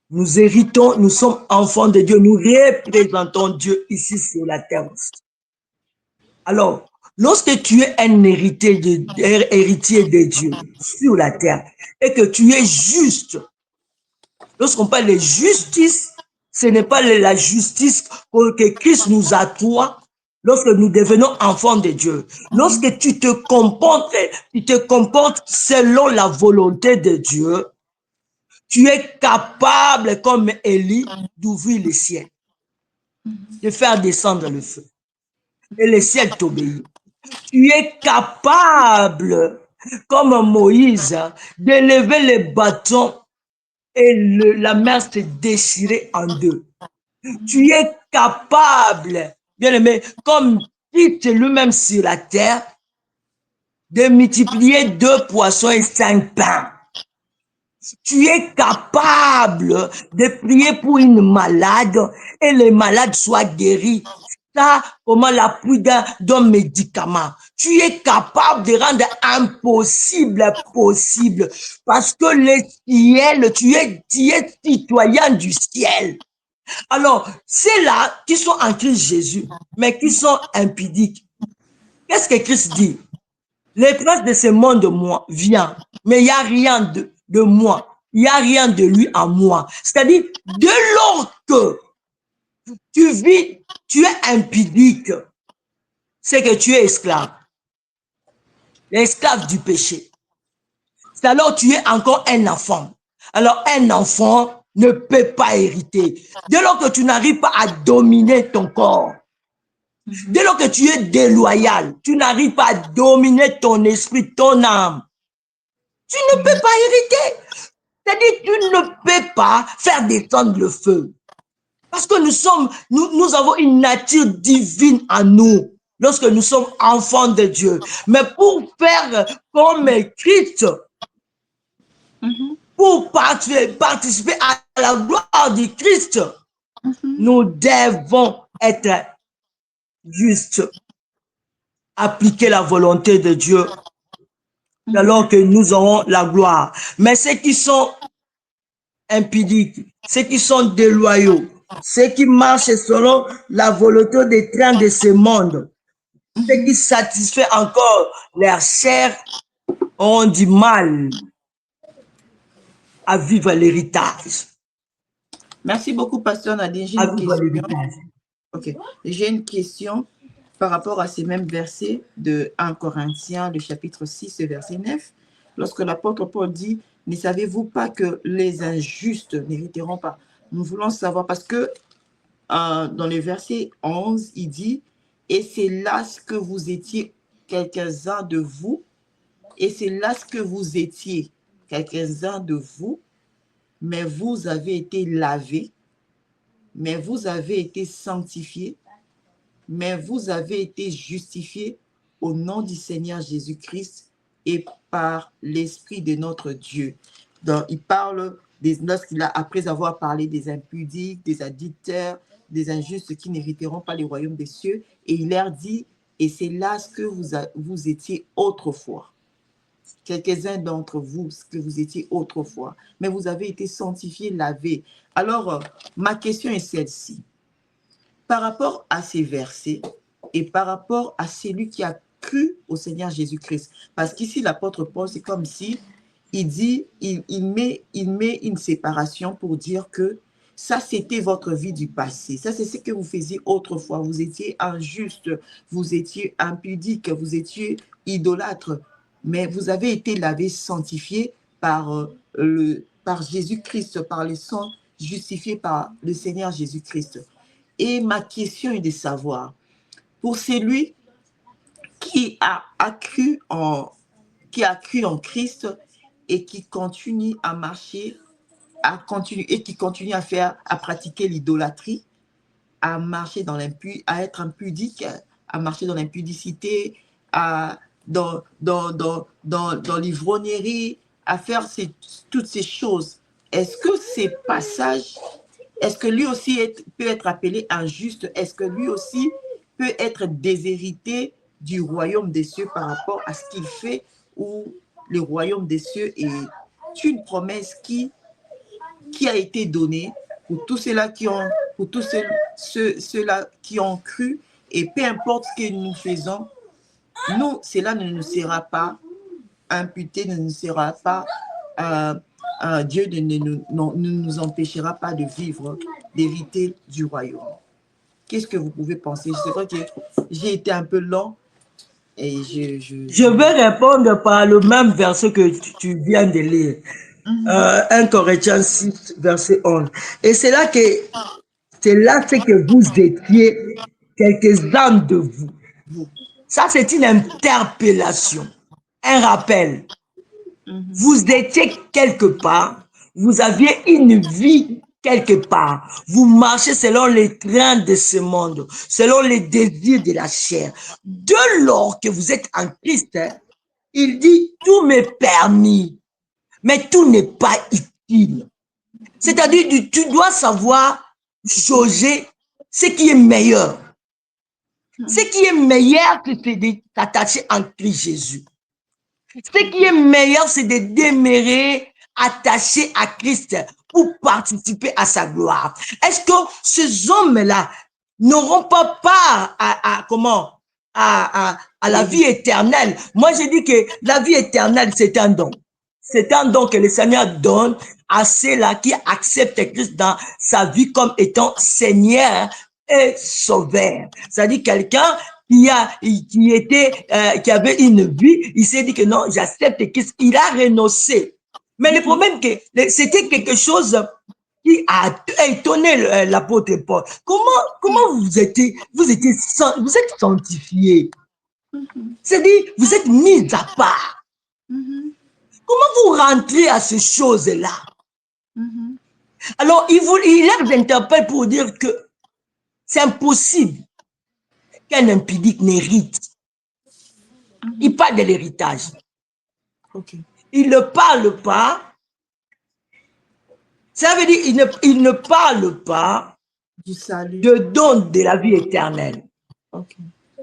Nous héritons, nous sommes enfants de Dieu, nous représentons Dieu ici sur la terre. Alors, lorsque tu es un héritier de Dieu sur la terre et que tu es juste, lorsqu'on parle de justice, ce n'est pas la justice que Christ nous accorde lorsque nous devenons enfants de Dieu. Lorsque tu te comportes selon la volonté de Dieu, tu es capable, comme Élie, d'ouvrir le ciel, de faire descendre le feu. Et le ciel t'obéit. Tu es capable, comme Moïse, de lever le bâton et la mer se déchirer en deux. Tu es capable, bien aimé, comme Christ lui-même sur la terre, de multiplier 2 poissons et 5 pains. Tu es capable de prier pour une malade et les malades soient guéris. Ça, comment l'appui d'un médicament. Tu es capable de rendre impossible possible parce que le ciel, tu es citoyen du ciel. Alors, c'est là qui sont en Christ Jésus, mais qui sont impudiques. Qu'est-ce que Christ dit? Les princes de ce monde vient, mais il n'y a rien de moi. Il n'y a rien de lui en moi. C'est-à-dire, dès lors que tu vis, tu es impudique, c'est que tu es esclave. L'esclave du péché. C'est alors tu es encore un enfant. Alors, un enfant ne peut pas hériter. Dès lors que tu n'arrives pas à dominer ton corps, dès lors que tu es déloyal, tu n'arrives pas à dominer ton esprit, ton âme, tu ne peux pas hériter. C'est-à-dire, tu ne peux pas faire descendre le feu. Parce que nous avons une nature divine en nous, lorsque nous sommes enfants de Dieu. Mais pour faire comme Christ, pour participer à la gloire du Christ, nous devons être justes, appliquer la volonté de Dieu, alors que nous aurons la gloire. Mais ceux qui sont impudiques, ceux qui sont déloyaux, ceux qui marchent selon la volonté des trains de ce monde, ceux qui satisfont encore leur chair, ont du mal à vivre l'héritage. Merci beaucoup, Pasteur Nadine. J'ai une question. Ok. J'ai une question par rapport à ces mêmes versets de 1 Corinthiens, le chapitre 6, verset 9. Lorsque l'apôtre Paul dit, ne savez-vous pas que les injustes n'hériteront pas? Nous voulons savoir parce que dans le verset 11, il dit, et c'est là ce que vous étiez quelques-uns de vous, et c'est là ce que vous étiez quelques-uns de vous, mais vous avez été lavés, mais vous avez été sanctifiés, mais vous avez été justifiés, au nom du Seigneur Jésus-Christ et par l'Esprit de notre Dieu. Donc, il parle, après avoir parlé des impudiques, des adultères, des injustes qui n'hériteront pas le royaume des cieux, et il leur dit, et c'est là ce que vous étiez autrefois. Quelques-uns d'entre vous, ce que vous étiez autrefois, mais vous avez été sanctifiés, lavés. Alors, ma question est celle-ci. Par rapport à ces versets et par rapport à celui qui a cru au Seigneur Jésus-Christ, parce qu'ici, l'apôtre Paul, c'est comme si il dit, il met une séparation pour dire que ça, c'était votre vie du passé. Ça, c'est ce que vous faisiez autrefois. Vous étiez injuste, vous étiez impudique, vous étiez idolâtre, mais vous avez été lavé, sanctifié par Jésus-Christ, par le sang, justifié par le Seigneur Jésus-Christ. Et ma question est de savoir, pour celui qui a cru en Christ et qui continue à marcher, à pratiquer l'idolâtrie, à marcher à être impudique, à marcher dans l'impudicité, dans l'ivrognerie, à faire toutes ces choses. Est-ce que ces passages, est-ce que lui aussi peut être appelé injuste? Est-ce que lui aussi peut être déshérité du royaume des cieux par rapport à ce qu'il fait, ou le royaume des cieux est une promesse qui a été donnée pour tous ceux-là qui ont, pour tous ceux-là qui ont cru, et peu importe ce que nous faisons, cela ne nous sera pas imputé, ne nous sera pas, Dieu ne nous empêchera pas de vivre, d'hériter du royaume. Qu'est-ce que vous pouvez penser? C'est vrai que j'ai été un peu lent et Je vais répondre par le même verset que tu viens de lire. 1 Corinthiens 6, verset 11. Et c'est là que vous étiez, quelques-uns de vous. Ça, c'est une interpellation, un rappel. Vous étiez quelque part, vous aviez une vie quelque part. Vous marchez selon les trains de ce monde, selon les désirs de la chair. Dès lors que vous êtes en Christ, il dit, tout m'est permis, mais tout n'est pas utile. C'est-à-dire, tu dois savoir jauger ce qui est meilleur. Ce qui est meilleur, c'est de t'attacher en Christ Jésus. Ce qui est meilleur, c'est de demeurer attaché à Christ pour participer à sa gloire. Est-ce que ces hommes-là n'auront pas part à la vie éternelle? Moi, je dis que la vie éternelle, c'est un don. C'est un don que le Seigneur donne à ceux-là qui acceptent Christ dans sa vie comme étant Seigneur et Sauveur. C'est-à-dire quelqu'un qui avait une vie, il s'est dit que non, j'accepte Christ. Il a renoncé. Mais le problème, c'était quelque chose qui a étonné l'apôtre Paul. Comment vous êtes sanctifié? C'est-à-dire, vous êtes mis à part. Comment vous rentrez à ces choses-là? Alors, il les interpelle pour dire que c'est impossible qu'un impudique n'hérite. Il parle de l'héritage. Il ne parle pas. Ça veut dire il ne parle pas du salut, de don de la vie éternelle.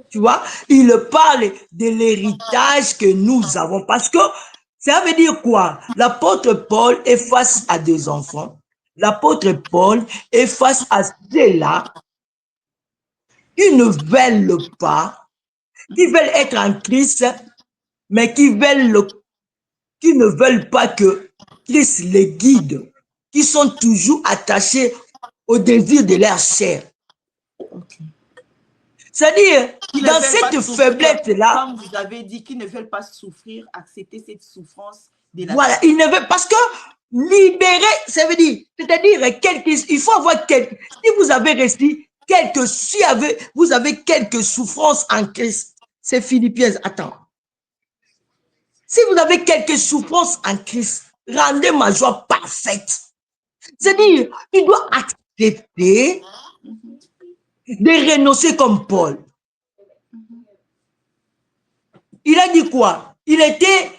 Tu vois, il parle de l'héritage que nous avons. Parce que ça veut dire quoi? L'apôtre Paul est face à des enfants. L'apôtre Paul est face à ceux-là qui ne veulent pas, qui veulent être en Christ, mais qui ne veulent pas que Christ les guide, qui sont toujours attachés au désir de leur chair. C'est-à-dire, dans cette faiblesse-là, comme vous avez dit, qu'ils ne veulent pas souffrir, accepter cette souffrance de la voilà, ils ne veulent, parce que libérer, ça veut dire, c'est-à-dire, il faut avoir si vous avez resté vous avez quelques souffrances en Christ, c'est Philippiens, attends. Si vous avez quelques souffrances en Christ, rendez ma joie parfaite. C'est-à-dire, tu dois accepter de renoncer comme Paul. Il a dit quoi? Il était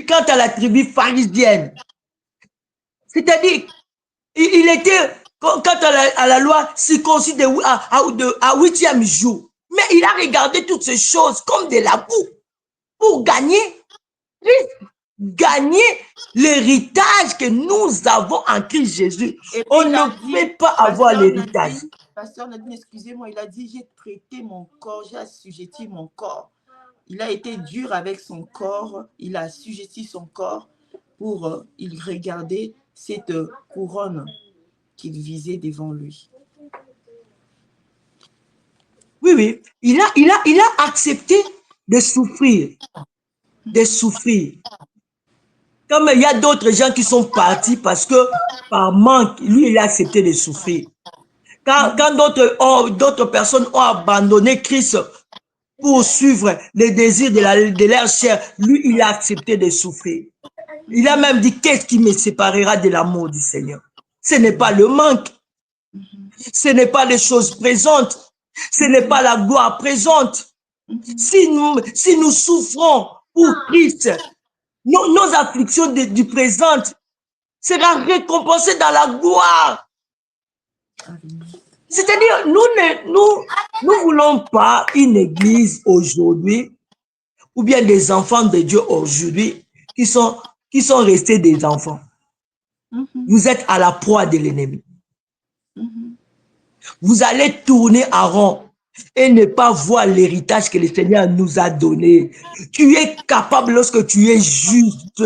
quant à la tribu pharisienne. C'est-à-dire, il était, quant à la loi, circoncis à 8e jour. Mais il a regardé toutes ces choses comme de la boue pour gagner l'héritage que nous avons en Christ Jésus. Et puis On ne peut pas avoir l'héritage. Pasteur Nadine, excusez-moi, il a dit, j'ai traité mon corps, j'ai assujetti mon corps. Il a été dur avec son corps, il a assujetti son corps pour il regarder cette couronne qu'il visait devant lui. Oui, oui, il a accepté de souffrir, de souffrir. Comme il y a d'autres gens qui sont partis parce que par manque, lui, il a accepté de souffrir. Quand d'autres personnes ont abandonné Christ pour suivre les désirs de leur chair, lui, il a accepté de souffrir. Il a même dit, qu'est-ce qui me séparera de l'amour du Seigneur? Ce n'est pas le manque, ce n'est pas les choses présentes, ce n'est pas la gloire présente. Si nous souffrons pour Christ, nos afflictions du présent seront récompensées dans la gloire. C'est-à-dire, nous voulons pas une église aujourd'hui, ou bien des enfants de Dieu aujourd'hui, qui sont restés des enfants. Vous êtes à la proie de l'ennemi. Vous allez tourner en rond et ne pas voir l'héritage que le Seigneur nous a donné. Tu es capable, lorsque tu es juste,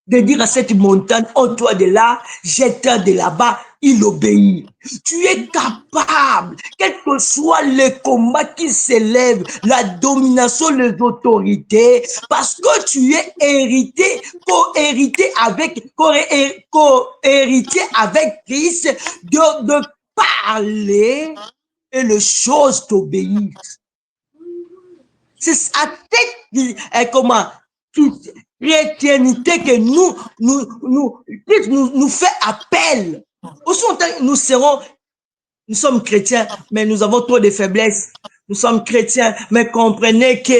de dire à cette montagne, ôte-toi de là, jette-toi de là-bas, il obéit. Tu es capable, quel que soit le combat qui s'élève, la domination, les autorités, parce que tu es hérité, co-hérité avec Christ, de parler et les choses t'obéissent. C'est à cette chrétienté que nous fait appel. Aussi longtemps nous sommes chrétiens, mais nous avons trop de faiblesses. Nous sommes chrétiens, mais comprenez que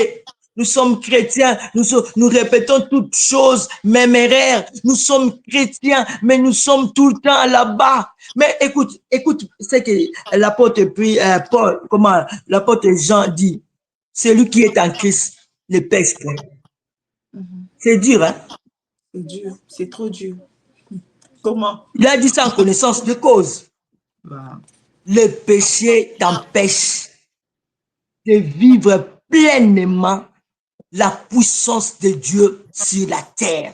nous sommes chrétiens, nous répétons toutes choses, même erreurs. Nous sommes chrétiens, mais nous sommes tout le temps là-bas. Mais écoute, c'est que l'apôtre Paul, l'apôtre Jean dit, celui qui est en Christ ne pêche point. C'est dur, hein? C'est dur, c'est trop dur. Comment? Il a dit ça en connaissance de cause. Bah. Le péché t'empêche de vivre pleinement la puissance de Dieu sur la terre.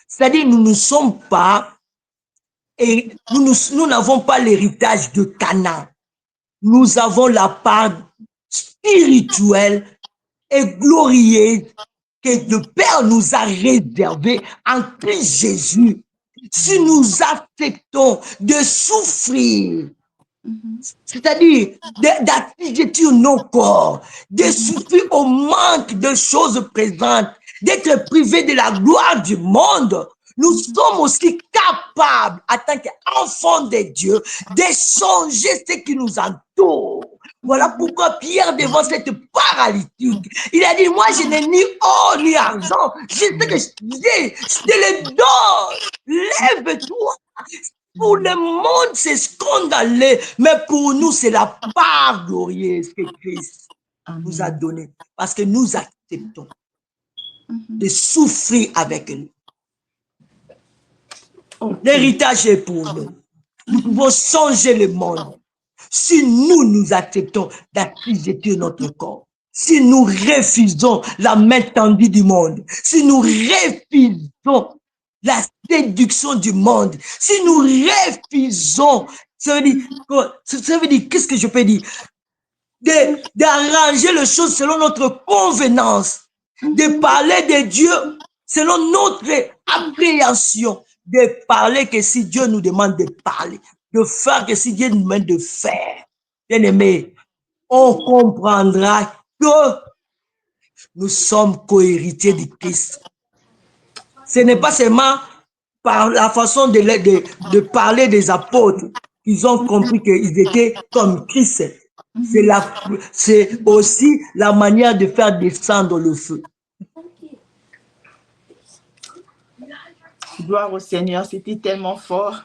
C'est-à-dire, nous ne sommes pas, et nous n'avons pas l'héritage de Canaan. Nous avons la part spirituelle et glorieuse que le Père nous a réservée en Christ Jésus. Si nous acceptons de souffrir, c'est-à-dire d'assujettir nos corps, de souffrir au manque de choses présentes, d'être privés de la gloire du monde, nous sommes aussi capables, en tant qu'enfants de Dieu, d'échanger ce qui nous entoure. Voilà pourquoi Pierre, devant cette paralytique, il a dit, moi je n'ai ni or ni argent, j'ai ce que j'ai, je te le donne, lève-toi. Pour le monde, c'est scandaleux, mais pour nous, c'est la part glorieuse que Christ nous a donnée, parce que nous acceptons de souffrir avec lui. L'héritage est pour nous. Nous pouvons changer le monde si nous acceptons d'accepter notre corps. Si nous refusons la main tendue du monde, si nous refusons la séduction du monde, si nous refusons, ça veut dire, qu'est-ce que je peux dire? D'arranger les choses selon notre convenance, de parler de Dieu selon notre appréhension, de parler que si Dieu nous demande de parler, de faire que si Dieu nous demande de faire. Bien aimé, on comprendra que nous sommes co-héritiers du Christ. Ce n'est pas seulement par la façon de parler des apôtres qu'ils ont compris qu'ils étaient comme Christ. C'est aussi la manière de faire descendre le feu. Gloire au Seigneur, c'était tellement fort.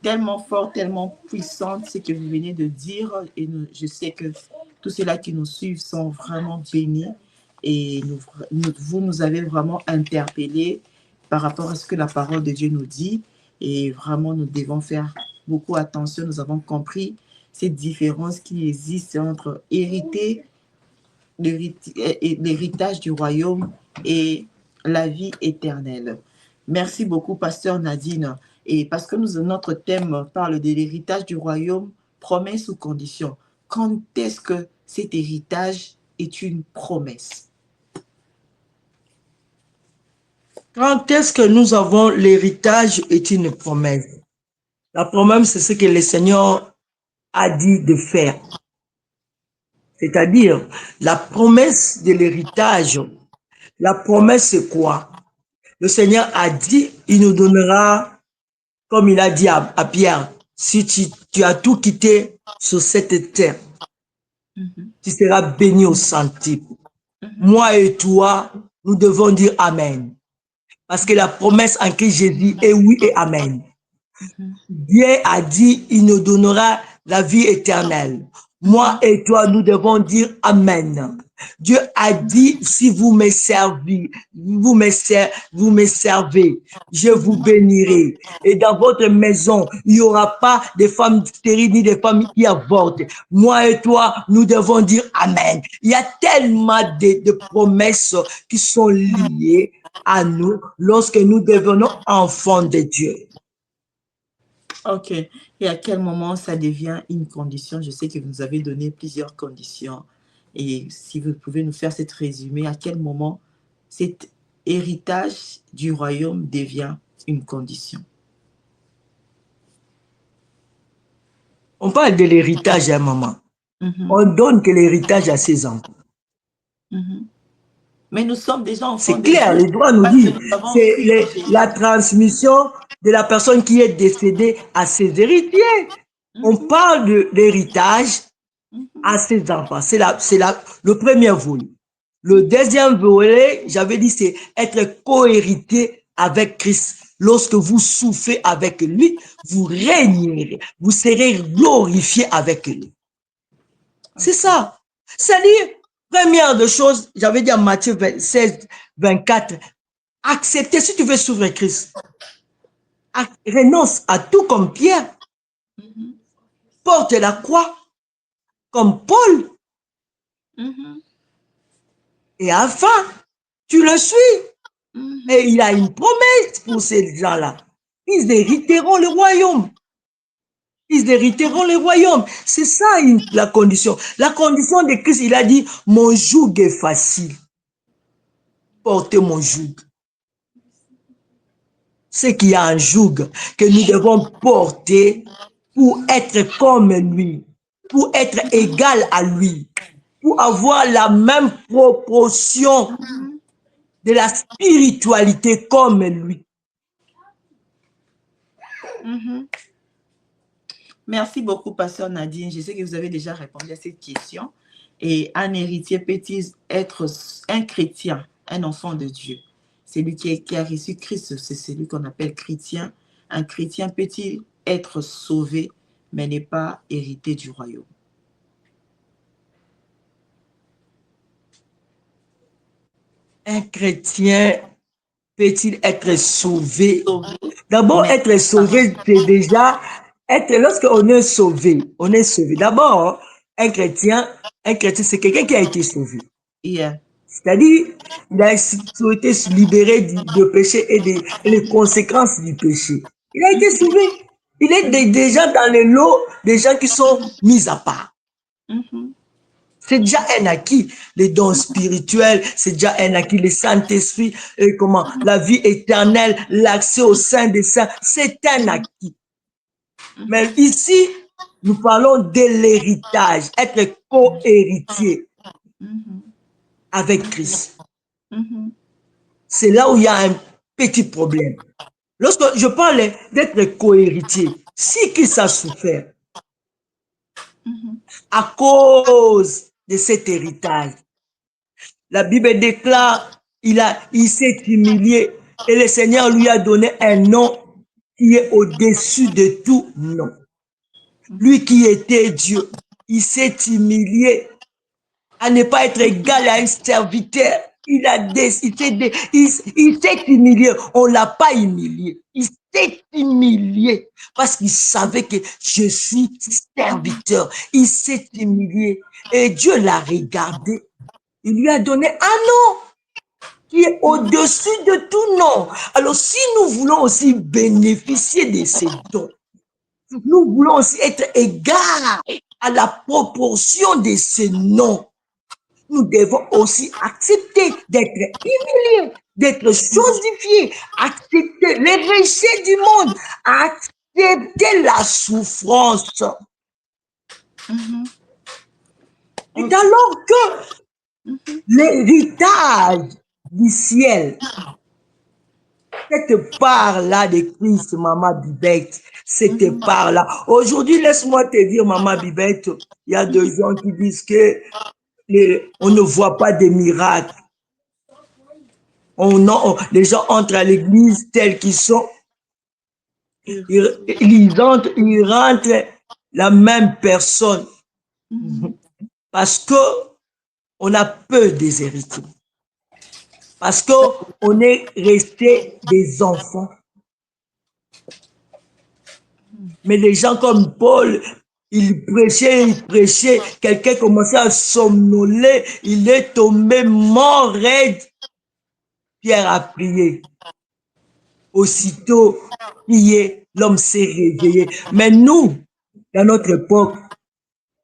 Tellement fort, tellement puissante ce que vous venez de dire. Et je sais que tous ceux-là qui nous suivent sont vraiment bénis. Et vous nous avez vraiment interpellés par rapport à ce que la parole de Dieu nous dit. Et vraiment, nous devons faire beaucoup attention. Nous avons compris cette différence qui existe entre l'héritage du royaume et la vie éternelle. Merci beaucoup, Pasteur Nadine. Et parce que notre thème parle de l'héritage du royaume, promesse ou condition. Quand est-ce que cet héritage est une promesse? Quand est-ce que nous avons l'héritage est une promesse? La promesse, c'est ce que le Seigneur a dit de faire. C'est-à-dire, la promesse de l'héritage, la promesse, c'est quoi? Le Seigneur a dit, il nous donnera, comme il a dit à Pierre, si tu as tout quitté sur cette terre, tu seras béni au centuple. Moi et toi, nous devons dire Amen. Parce que la promesse en Christ Jésus est oui et Amen. Dieu a dit, il nous donnera la vie éternelle. Moi et toi, nous devons dire Amen. Dieu a dit, si vous me servez, vous me servez, je vous bénirai. Et dans votre maison, il n'y aura pas de femmes stériles ni de femmes qui avortent. Moi et toi, nous devons dire Amen. Il y a tellement de promesses qui sont liées à nous lorsque nous devenons enfants de Dieu. Ok. Et à quel moment ça devient une condition? Je sais que vous nous avez donné plusieurs conditions. Et si vous pouvez nous faire cette résumé, à quel moment cet héritage du royaume devient une condition? On parle de l'héritage à un moment. On donne que l'héritage à ses enfants. Mais nous sommes déjà enfants C'est de clair, Dieu. le droit nous Parce que dit, nous avons c'est cru en Jésus. la transmission de la personne qui est décédée à ses héritiers. On parle de l'héritage à ses enfants. C'est le premier volet. Le deuxième volet, j'avais dit, c'est être co-héritier avec Christ. Lorsque vous souffrez avec lui, vous régnerez, vous serez glorifié avec lui. C'est ça. C'est-à-dire, première de choses, j'avais dit en Matthieu 16, 24, accepter, si tu veux suivre Christ, renonce à tout comme Pierre, porte la croix comme Paul, et enfin, tu le suis. Et il a une promesse pour ces gens-là. Ils hériteront le royaume. Ils hériteront le royaume. C'est ça la condition. La condition de Christ, il a dit, mon joug est facile. Portez mon joug. C'est qu'il y a un joug que nous devons porter pour être comme lui, pour être égal à lui, pour avoir la même proportion de la spiritualité comme lui. Merci beaucoup, Pasteur Nadine. Je sais que vous avez déjà répondu à cette question. Et un héritier peut-il être un chrétien, un enfant de Dieu? Celui qui a reçu Christ, c'est celui qu'on appelle chrétien. Un chrétien peut-il être sauvé, mais n'est pas hérité du royaume? Un chrétien peut-il être sauvé? Sauvé, D'abord, mais être sauvé, c'est déjà être, lorsqu'on est sauvé, on est sauvé. D'abord, un chrétien, c'est quelqu'un qui a été sauvé. yeah. C'est-à-dire, il a été libéré du péché et des conséquences du péché. Il a été sauvé. Il est déjà dans les lots des gens qui sont mis à part. C'est déjà un acquis, les dons spirituels, c'est déjà un acquis, le Saint-Esprit, la vie éternelle, l'accès au sein des saints, c'est un acquis. Mais ici, nous parlons de l'héritage, être co-héritier avec Christ. C'est là où il y a un petit problème. Lorsque je parle d'être co-héritier, si Christ a souffert, à cause de cet héritage. La Bible déclare, il s'est humilié et le Seigneur lui a donné un nom qui est au-dessus de tout nom. Lui qui était Dieu, il s'est humilié à ne pas être égal à un serviteur. Il s'est humilié. On ne l'a pas humilié. Il s'est humilié parce qu'il savait que je suis serviteur. Il s'est humilié et Dieu l'a regardé. Il lui a donné un nom qui est au-dessus de tout nom. Alors si nous voulons aussi bénéficier de ces dons, nous voulons aussi être égaux à la proportion de ces noms. Nous devons aussi accepter d'être humiliés, d'être chosifiés, accepter les péchés du monde, accepter la souffrance. Et alors que l'héritage du ciel, cette part-là de Christ, Maman Bibette, cette part-là. Aujourd'hui, laisse-moi te dire, Maman Bibette, il y a des gens qui disent que on ne voit pas de miracles. Les gens entrent à l'église tels qu'ils sont. Ils rentrent la même personne. Parce que on a peu des héritiers. Parce qu'on est resté des enfants. Mais les gens comme Paul, il prêchait, quelqu'un commençait à somnoler, il est tombé mort raide. Pierre a prié. Aussitôt, l'homme s'est réveillé. Mais nous, dans notre époque,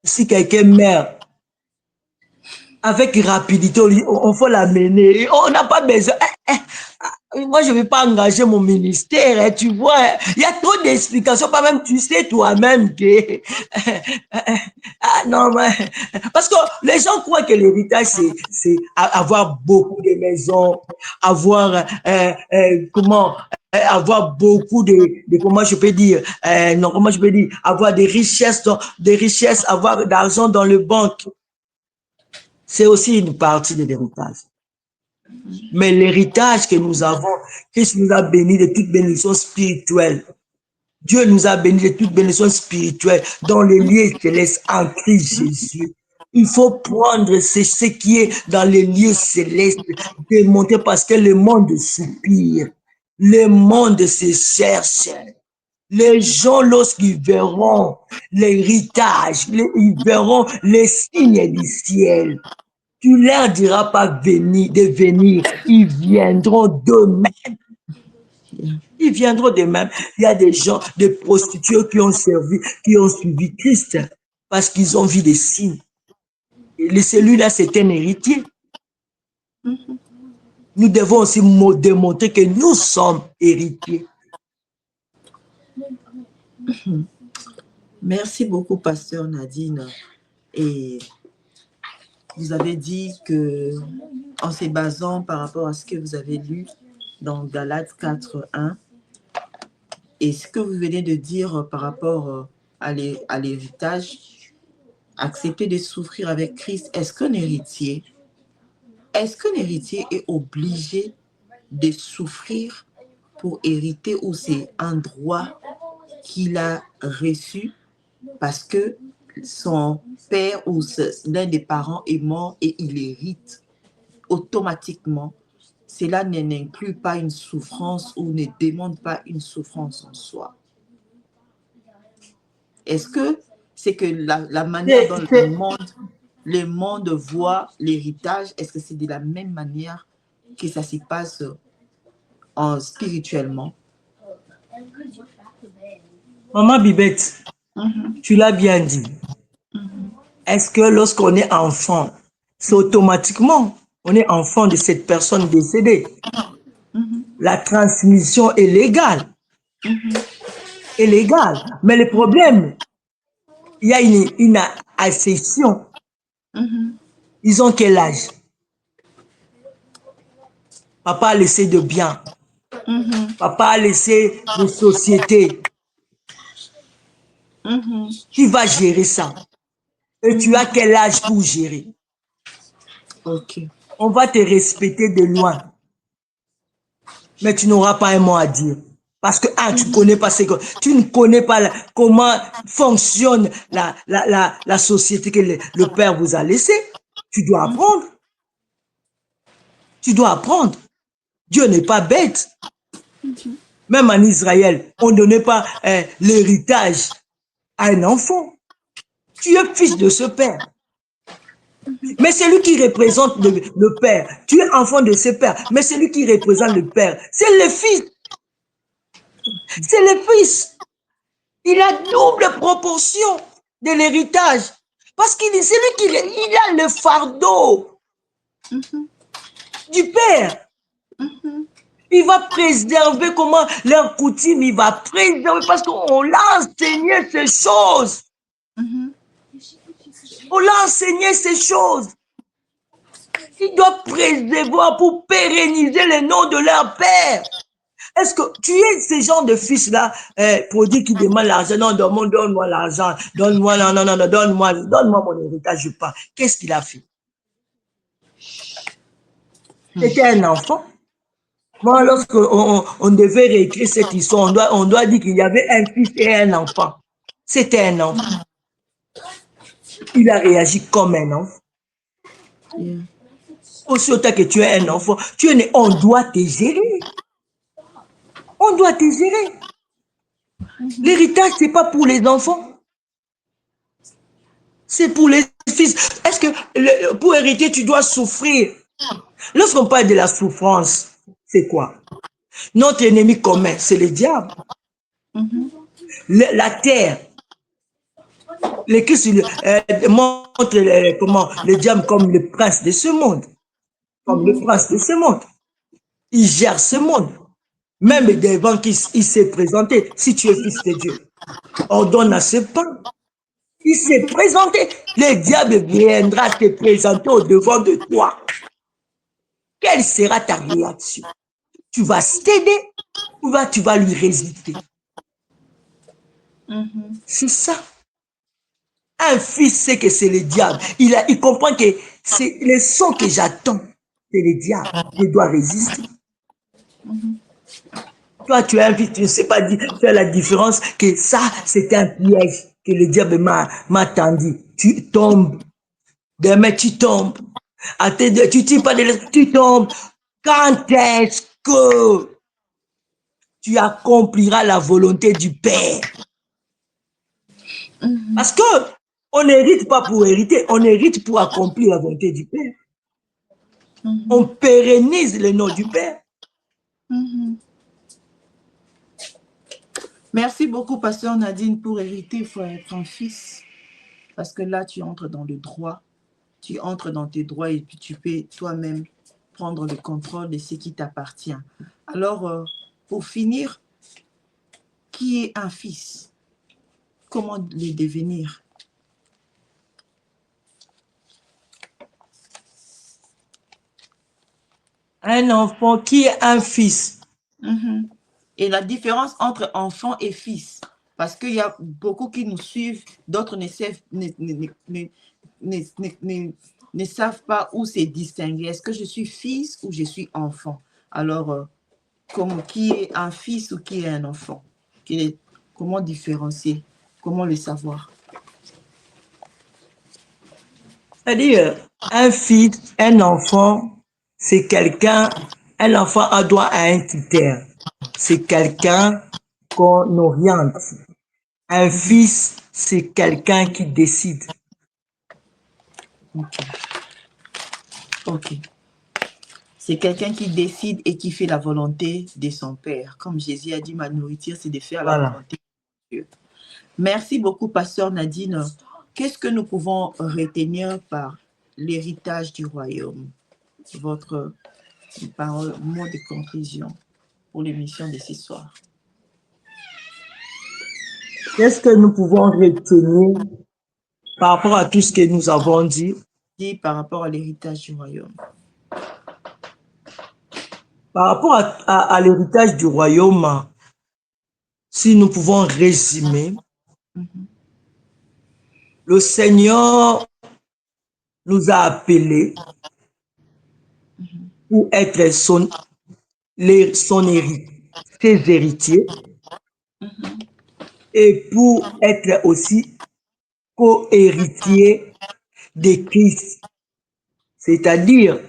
si quelqu'un meurt, avec rapidité, on faut l'amener. On n'a pas besoin. Moi, je ne vais pas engager mon ministère, hein, tu vois. Il y a trop d'explications, pas même tu sais toi-même que... ah non, mais... Parce que les gens croient que l'héritage, c'est avoir beaucoup de maisons, avoir, avoir beaucoup comment je peux dire, non, comment je peux dire, avoir des richesses, avoir d'argent dans le banque. C'est aussi une partie de l'héritage. Mais l'héritage que nous avons, Christ nous a bénis de toute bénédiction spirituelle. Dieu nous a bénis de toute bénédiction spirituelle dans les lieux célestes en Christ Jésus. Il faut prendre ce qui est dans les lieux célestes, démontrer parce que le monde soupire, le monde se cherche. Les gens, lorsqu'ils verront l'héritage, ils verront les signes du ciel. Tu leur diras pas de venir, ils viendront d'eux-mêmes. Ils viendront d'eux-mêmes. Il y a des gens, des prostituées qui ont suivi Christ parce qu'ils ont vu des signes. Et celui-là, c'est un héritier. Nous devons aussi démontrer que nous sommes héritiers. Merci beaucoup, Pasteur Nadine. Et vous avez dit que, en se basant par rapport à ce que vous avez lu dans Galates 4:1, et ce que vous venez de dire par rapport à l'héritage, accepter de souffrir avec Christ, est-ce qu'un héritier est obligé de souffrir pour hériter, ou c'est un droit qu'il a reçu parce que son père ou l'un des parents est mort et il hérite automatiquement? Cela n'inclut pas une souffrance ou ne demande pas une souffrance en soi. Est-ce que c'est que la manière dont le monde voit l'héritage, est-ce que c'est de la même manière que ça s'y passe spirituellement? Maman Bibette, tu l'as bien dit. Est-ce que lorsqu'on est enfant, c'est automatiquement, on est enfant de cette personne décédée? La transmission est légale. Est légale. Mais le problème, il y a une accession. Ils ont quel âge? Papa a laissé de biens. Papa a laissé de sociétés. Qui va gérer ça? Et tu as quel âge pour gérer? Ok. On va te respecter de loin, mais tu n'auras pas un mot à dire. Parce que, tu connais pas tu ne connais pas comment fonctionne la société que le Père vous a laissée. Tu dois apprendre. Tu dois apprendre. Dieu n'est pas bête. Même en Israël, on ne donnait pas l'héritage à un enfant. Tu es fils de ce Père. Mais c'est lui qui représente le Père. Tu es enfant de ce Père. Mais c'est lui qui représente le Père. C'est le Fils. C'est le Fils. Il a double proportion de l'héritage. Parce qu'il c'est lui qui il a le fardeau du Père. Il va préserver comment leur coutume, il va préserver parce qu'on l'a enseigné ces choses. On l'a enseigné ces choses. Ils doivent préserver pour pérenniser le nom de leur Père. Est-ce que tu es ce genre de fils-là, produit qui demande l'argent? Non, donne-moi l'argent. Donne-moi, non, donne-moi mon héritage, je pars. Qu'est-ce qu'il a fait? C'était un enfant. Moi, lorsque on devait réécrire cette histoire, on doit dire qu'il y avait un fils et un enfant. C'était un enfant. Il a réagi comme un enfant. Yeah. Aussi autant que tu es un enfant, on doit te gérer. On doit te gérer. L'héritage, c'est pas pour les enfants. C'est pour les fils. Est-ce que pour hériter, tu dois souffrir? Lorsqu'on parle de la souffrance, c'est quoi? Notre ennemi commun, c'est le diable. La terre. L'Écriture montre comment le diable comme le prince de ce monde. Comme le prince de ce monde. Il gère ce monde. Même devant qu'il s'est présenté, si tu es fils de Dieu, ordonne à ce pain. Il s'est présenté. Le diable viendra te présenter au devant de toi. Quelle sera ta réaction? Tu vas céder ou tu vas lui résister? C'est ça. Un fils sait que c'est le diable. Il comprend que c'est le son que j'attends. C'est le diable. Je dois résister. Toi, tu es un fils, tu ne sais pas faire la différence que ça, c'est un piège que le diable m'a tendu. Tu tombes. Demain, tu tombes. Tu tires pas tu tombes. Quand est-ce que tu accompliras la volonté du Père? Parce que on n'hérite pas pour hériter, on hérite pour accomplir la volonté du Père. On pérennise le nom du Père. Merci beaucoup, Pasteur Nadine, pour hériter. Il faut être un fils. Parce que là, tu entres dans le droit. Tu entres dans tes droits et puis tu peux toi-même prendre le contrôle de ce qui t'appartient. Alors, pour finir, qui est un fils? Comment le devenir? Un enfant qui est un fils. Et la différence entre enfant et fils, parce qu'il y a beaucoup qui nous suivent, d'autres ne savent pas où c'est distinguer. Est-ce que je suis fils ou je suis enfant? Alors, qui est un fils ou qui est un enfant? Comment différencier? Comment le savoir? C'est-à-dire, un fils, un enfant, c'est quelqu'un, un enfant a droit à un critère. C'est quelqu'un qu'on oriente. Un fils, c'est quelqu'un qui décide. Ok. Ok. C'est quelqu'un qui décide et qui fait la volonté de son Père. Comme Jésus a dit, ma nourriture, c'est de faire la volonté de Dieu. Merci beaucoup, Pasteur Nadine. Qu'est-ce que nous pouvons retenir par l'héritage du royaume? Votre parole, mot de conclusion pour l'émission de ce soir. Qu'est-ce que nous pouvons retenir par rapport à tout ce que nous avons dit? Par rapport à l'héritage du royaume. Par rapport à l'héritage du royaume, si nous pouvons résumer, le Seigneur nous a appelés pour être ses héritiers et pour être aussi co-héritiers de Christ, c'est-à-dire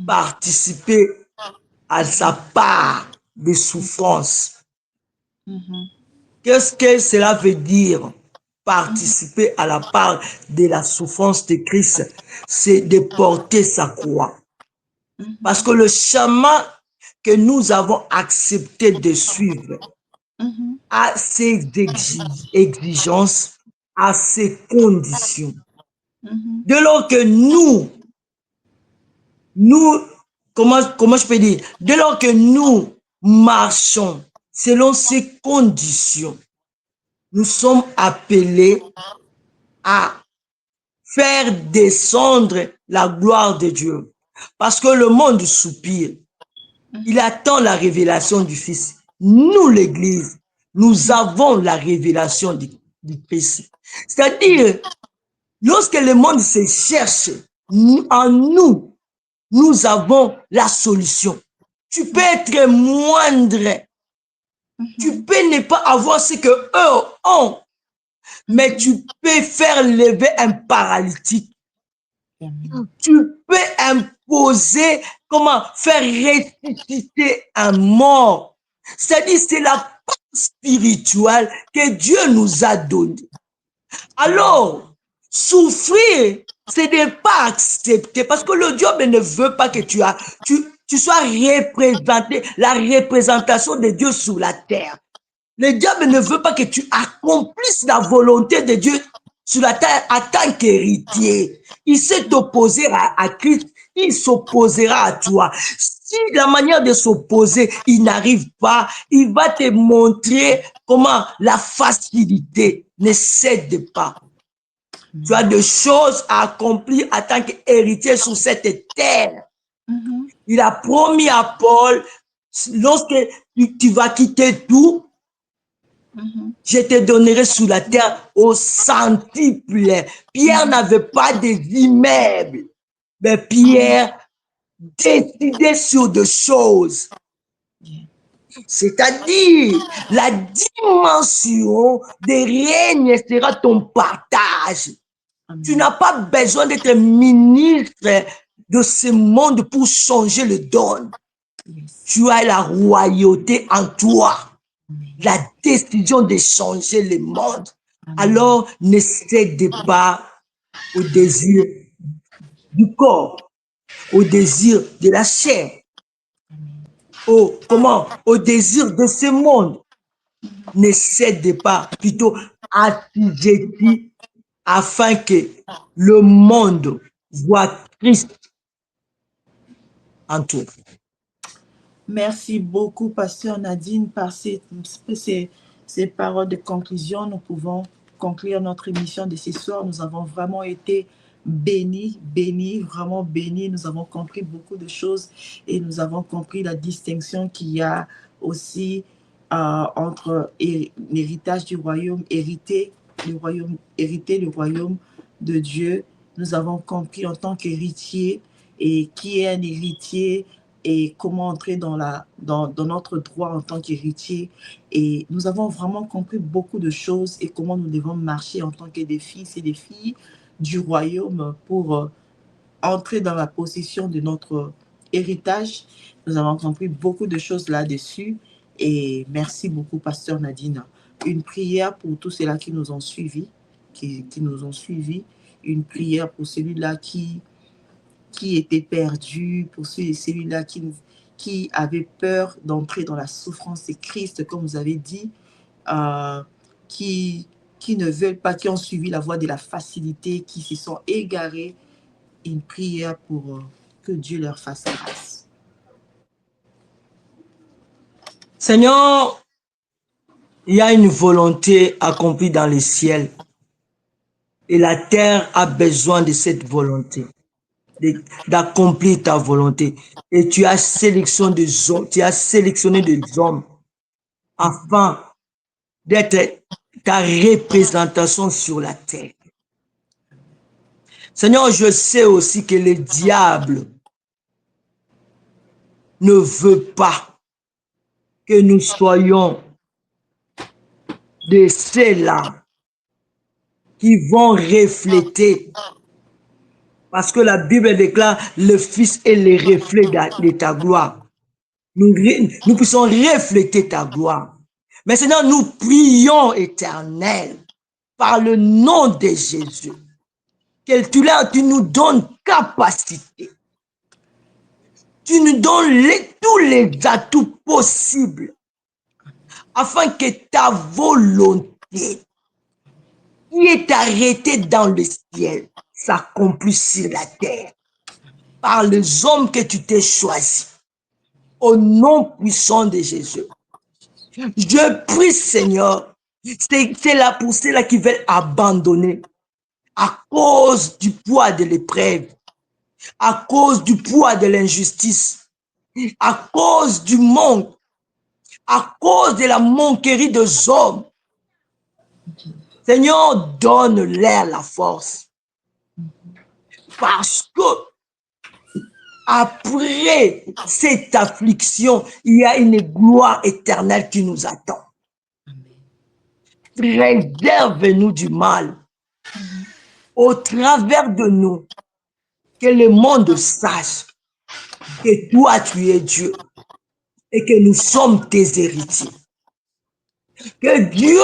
participer à sa part de souffrance. Qu'est-ce que cela veut dire? Participer à la part de la souffrance de Christ, c'est de porter sa croix. Parce que le chemin que nous avons accepté de suivre a ses exigences, a ses conditions. Dès lors que comment je peux dire, dès lors que nous marchons selon ces conditions, nous sommes appelés à faire descendre la gloire de Dieu. Parce que le monde soupire. Il attend la révélation du Fils. Nous, l'Église, nous avons la révélation du Christ. C'est-à-dire, lorsque le monde se cherche, en nous, nous avons la solution. Tu peux être moindre. Tu peux ne pas avoir ce que eux ont. Mais tu peux faire lever un paralytique. Tu peux imposer, comment faire ressusciter un mort. C'est-à-dire, c'est la part spirituelle que Dieu nous a donnée. Alors, souffrir, c'est de ne pas accepter, parce que le diable ne veut pas que tu sois représenté, la représentation de Dieu sur la terre. Le diable ne veut pas que tu accomplisses la volonté de Dieu sur la terre en tant qu'héritier. Il s'est opposé à Christ, il s'opposera à toi. Si la manière de s'opposer, il n'arrive pas, il va te montrer comment la facilité ne cède pas. Tu as des choses à accomplir en tant qu'héritier sur cette terre. Il a promis à Paul, lorsque tu vas quitter tout, je te donnerai sur la terre au centuple. Pierre n'avait pas des immeubles, mais Pierre décidait sur des choses. C'est-à-dire, la dimension des règnes sera ton partage. Tu n'as pas besoin d'être ministre de ce monde pour changer le don. Tu as la royauté en toi. La décision de changer le monde. Alors, ne cède pas au désir du corps, au désir de la chair, au désir de ce monde. Ne cède pas, plutôt assujetti afin que le monde voit Christ en toi. Merci beaucoup, Pasteur Nadine, par ces paroles de conclusion. Nous pouvons conclure notre émission de ce soir. Nous avons vraiment été bénis, vraiment bénis. Nous avons compris beaucoup de choses et nous avons compris la distinction qu'il y a aussi entre l'héritage du royaume, hérité le royaume de Dieu. Nous avons compris en tant qu'héritier et qui est un héritier et comment entrer dans notre droit en tant qu'héritier. Et nous avons vraiment compris beaucoup de choses et comment nous devons marcher en tant que des fils et des filles du royaume pour entrer dans la possession de notre héritage. Nous avons compris beaucoup de choses là-dessus et merci beaucoup, Pasteur Nadine. Une prière pour tous ceux-là qui nous ont suivis, qui nous ont suivis, une prière pour celui-là qui était perdu, pour celui-là qui avait peur d'entrer dans la souffrance de Christ, comme vous avez dit, qui ne veulent pas, qui ont suivi la voie de la facilité, qui se sont égarés. Une prière pour que Dieu leur fasse grâce. Seigneur, il y a une volonté accomplie dans le ciel et la terre a besoin de cette volonté, d'accomplir ta volonté. Et tu as sélectionné des hommes afin d'être ta représentation sur la terre. Seigneur, je sais aussi que le diable ne veut pas que nous soyons de ceux-là qui vont refléter. Parce que la Bible déclare, le Fils est le reflet de ta gloire. Nous puissions refléter ta gloire. Mais Seigneur, nous prions, Éternel, par le nom de Jésus, que tu nous donnes capacité. Tu nous donnes tous les atouts possibles afin que ta volonté qui est arrêtée dans le ciel s'accomplisse sur la terre par les hommes que tu t'es choisis. Au nom puissant de Jésus. Je prie, Seigneur, c'est là pour ceux-là qui veulent abandonner à cause du poids de l'épreuve, à cause du poids de l'injustice, à cause du monde, à cause de la manquerie des hommes. Seigneur, donne-leur la force. Parce que après cette affliction, il y a une gloire éternelle qui nous attend. Réserve-nous du mal au travers de nous, que le monde sache que toi tu es Dieu et que nous sommes tes héritiers. Que Dieu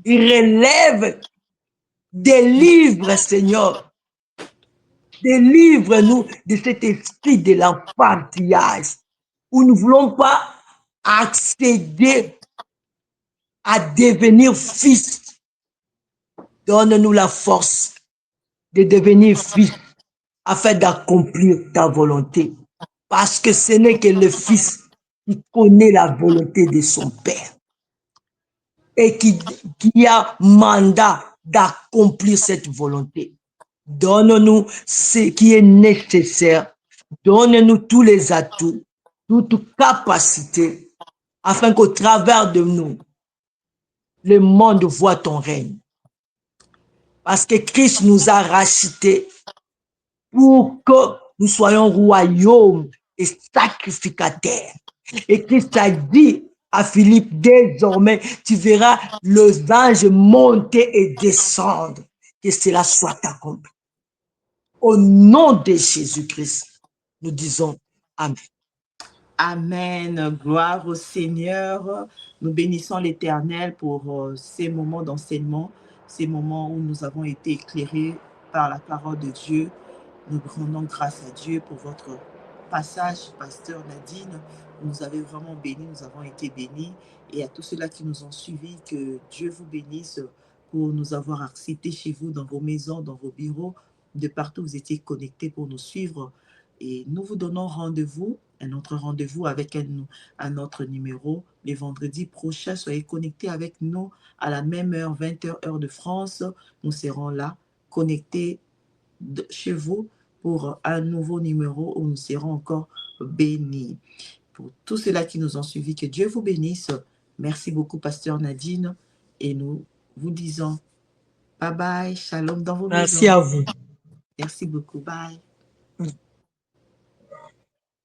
il relève des livres, Seigneur. Délivre-nous de cet esprit de l'enfantillage où nous ne voulons pas accéder à devenir fils. Donne-nous la force de devenir fils afin d'accomplir ta volonté. Parce que ce n'est que le fils qui connaît la volonté de son père et qui a mandat d'accomplir cette volonté. Donne-nous ce qui est nécessaire. Donne-nous tous les atouts, toute capacité, afin qu'au travers de nous, le monde voit ton règne. Parce que Christ nous a rachetés pour que nous soyons royaume et sacrificateurs. Et Christ a dit à Philippe, désormais, tu verras les anges monter et descendre, que cela soit accompli. Au nom de Jésus-Christ, nous disons Amen. Amen. Gloire au Seigneur. Nous bénissons l'Éternel pour ces moments d'enseignement, ces moments où nous avons été éclairés par la parole de Dieu. Nous rendons grâce à Dieu pour votre passage, pasteur Nadine. Vous nous avez vraiment bénis, nous avons été bénis. Et à tous ceux-là qui nous ont suivis, que Dieu vous bénisse pour nous avoir acceptés chez vous, dans vos maisons, dans vos bureaux, de partout où vous étiez connectés pour nous suivre. Et nous vous donnons rendez-vous, un autre rendez-vous avec un autre numéro. Les vendredis prochains, soyez connectés avec nous à la même heure, 20h, heure de France. Nous serons là, connectés chez vous pour un nouveau numéro où nous serons encore bénis. Pour tous ceux-là qui nous ont suivis, que Dieu vous bénisse. Merci beaucoup, pasteur Nadine. Et nous vous disons bye bye, shalom dans vos Merci maisons. à vous. Merci beaucoup, bye.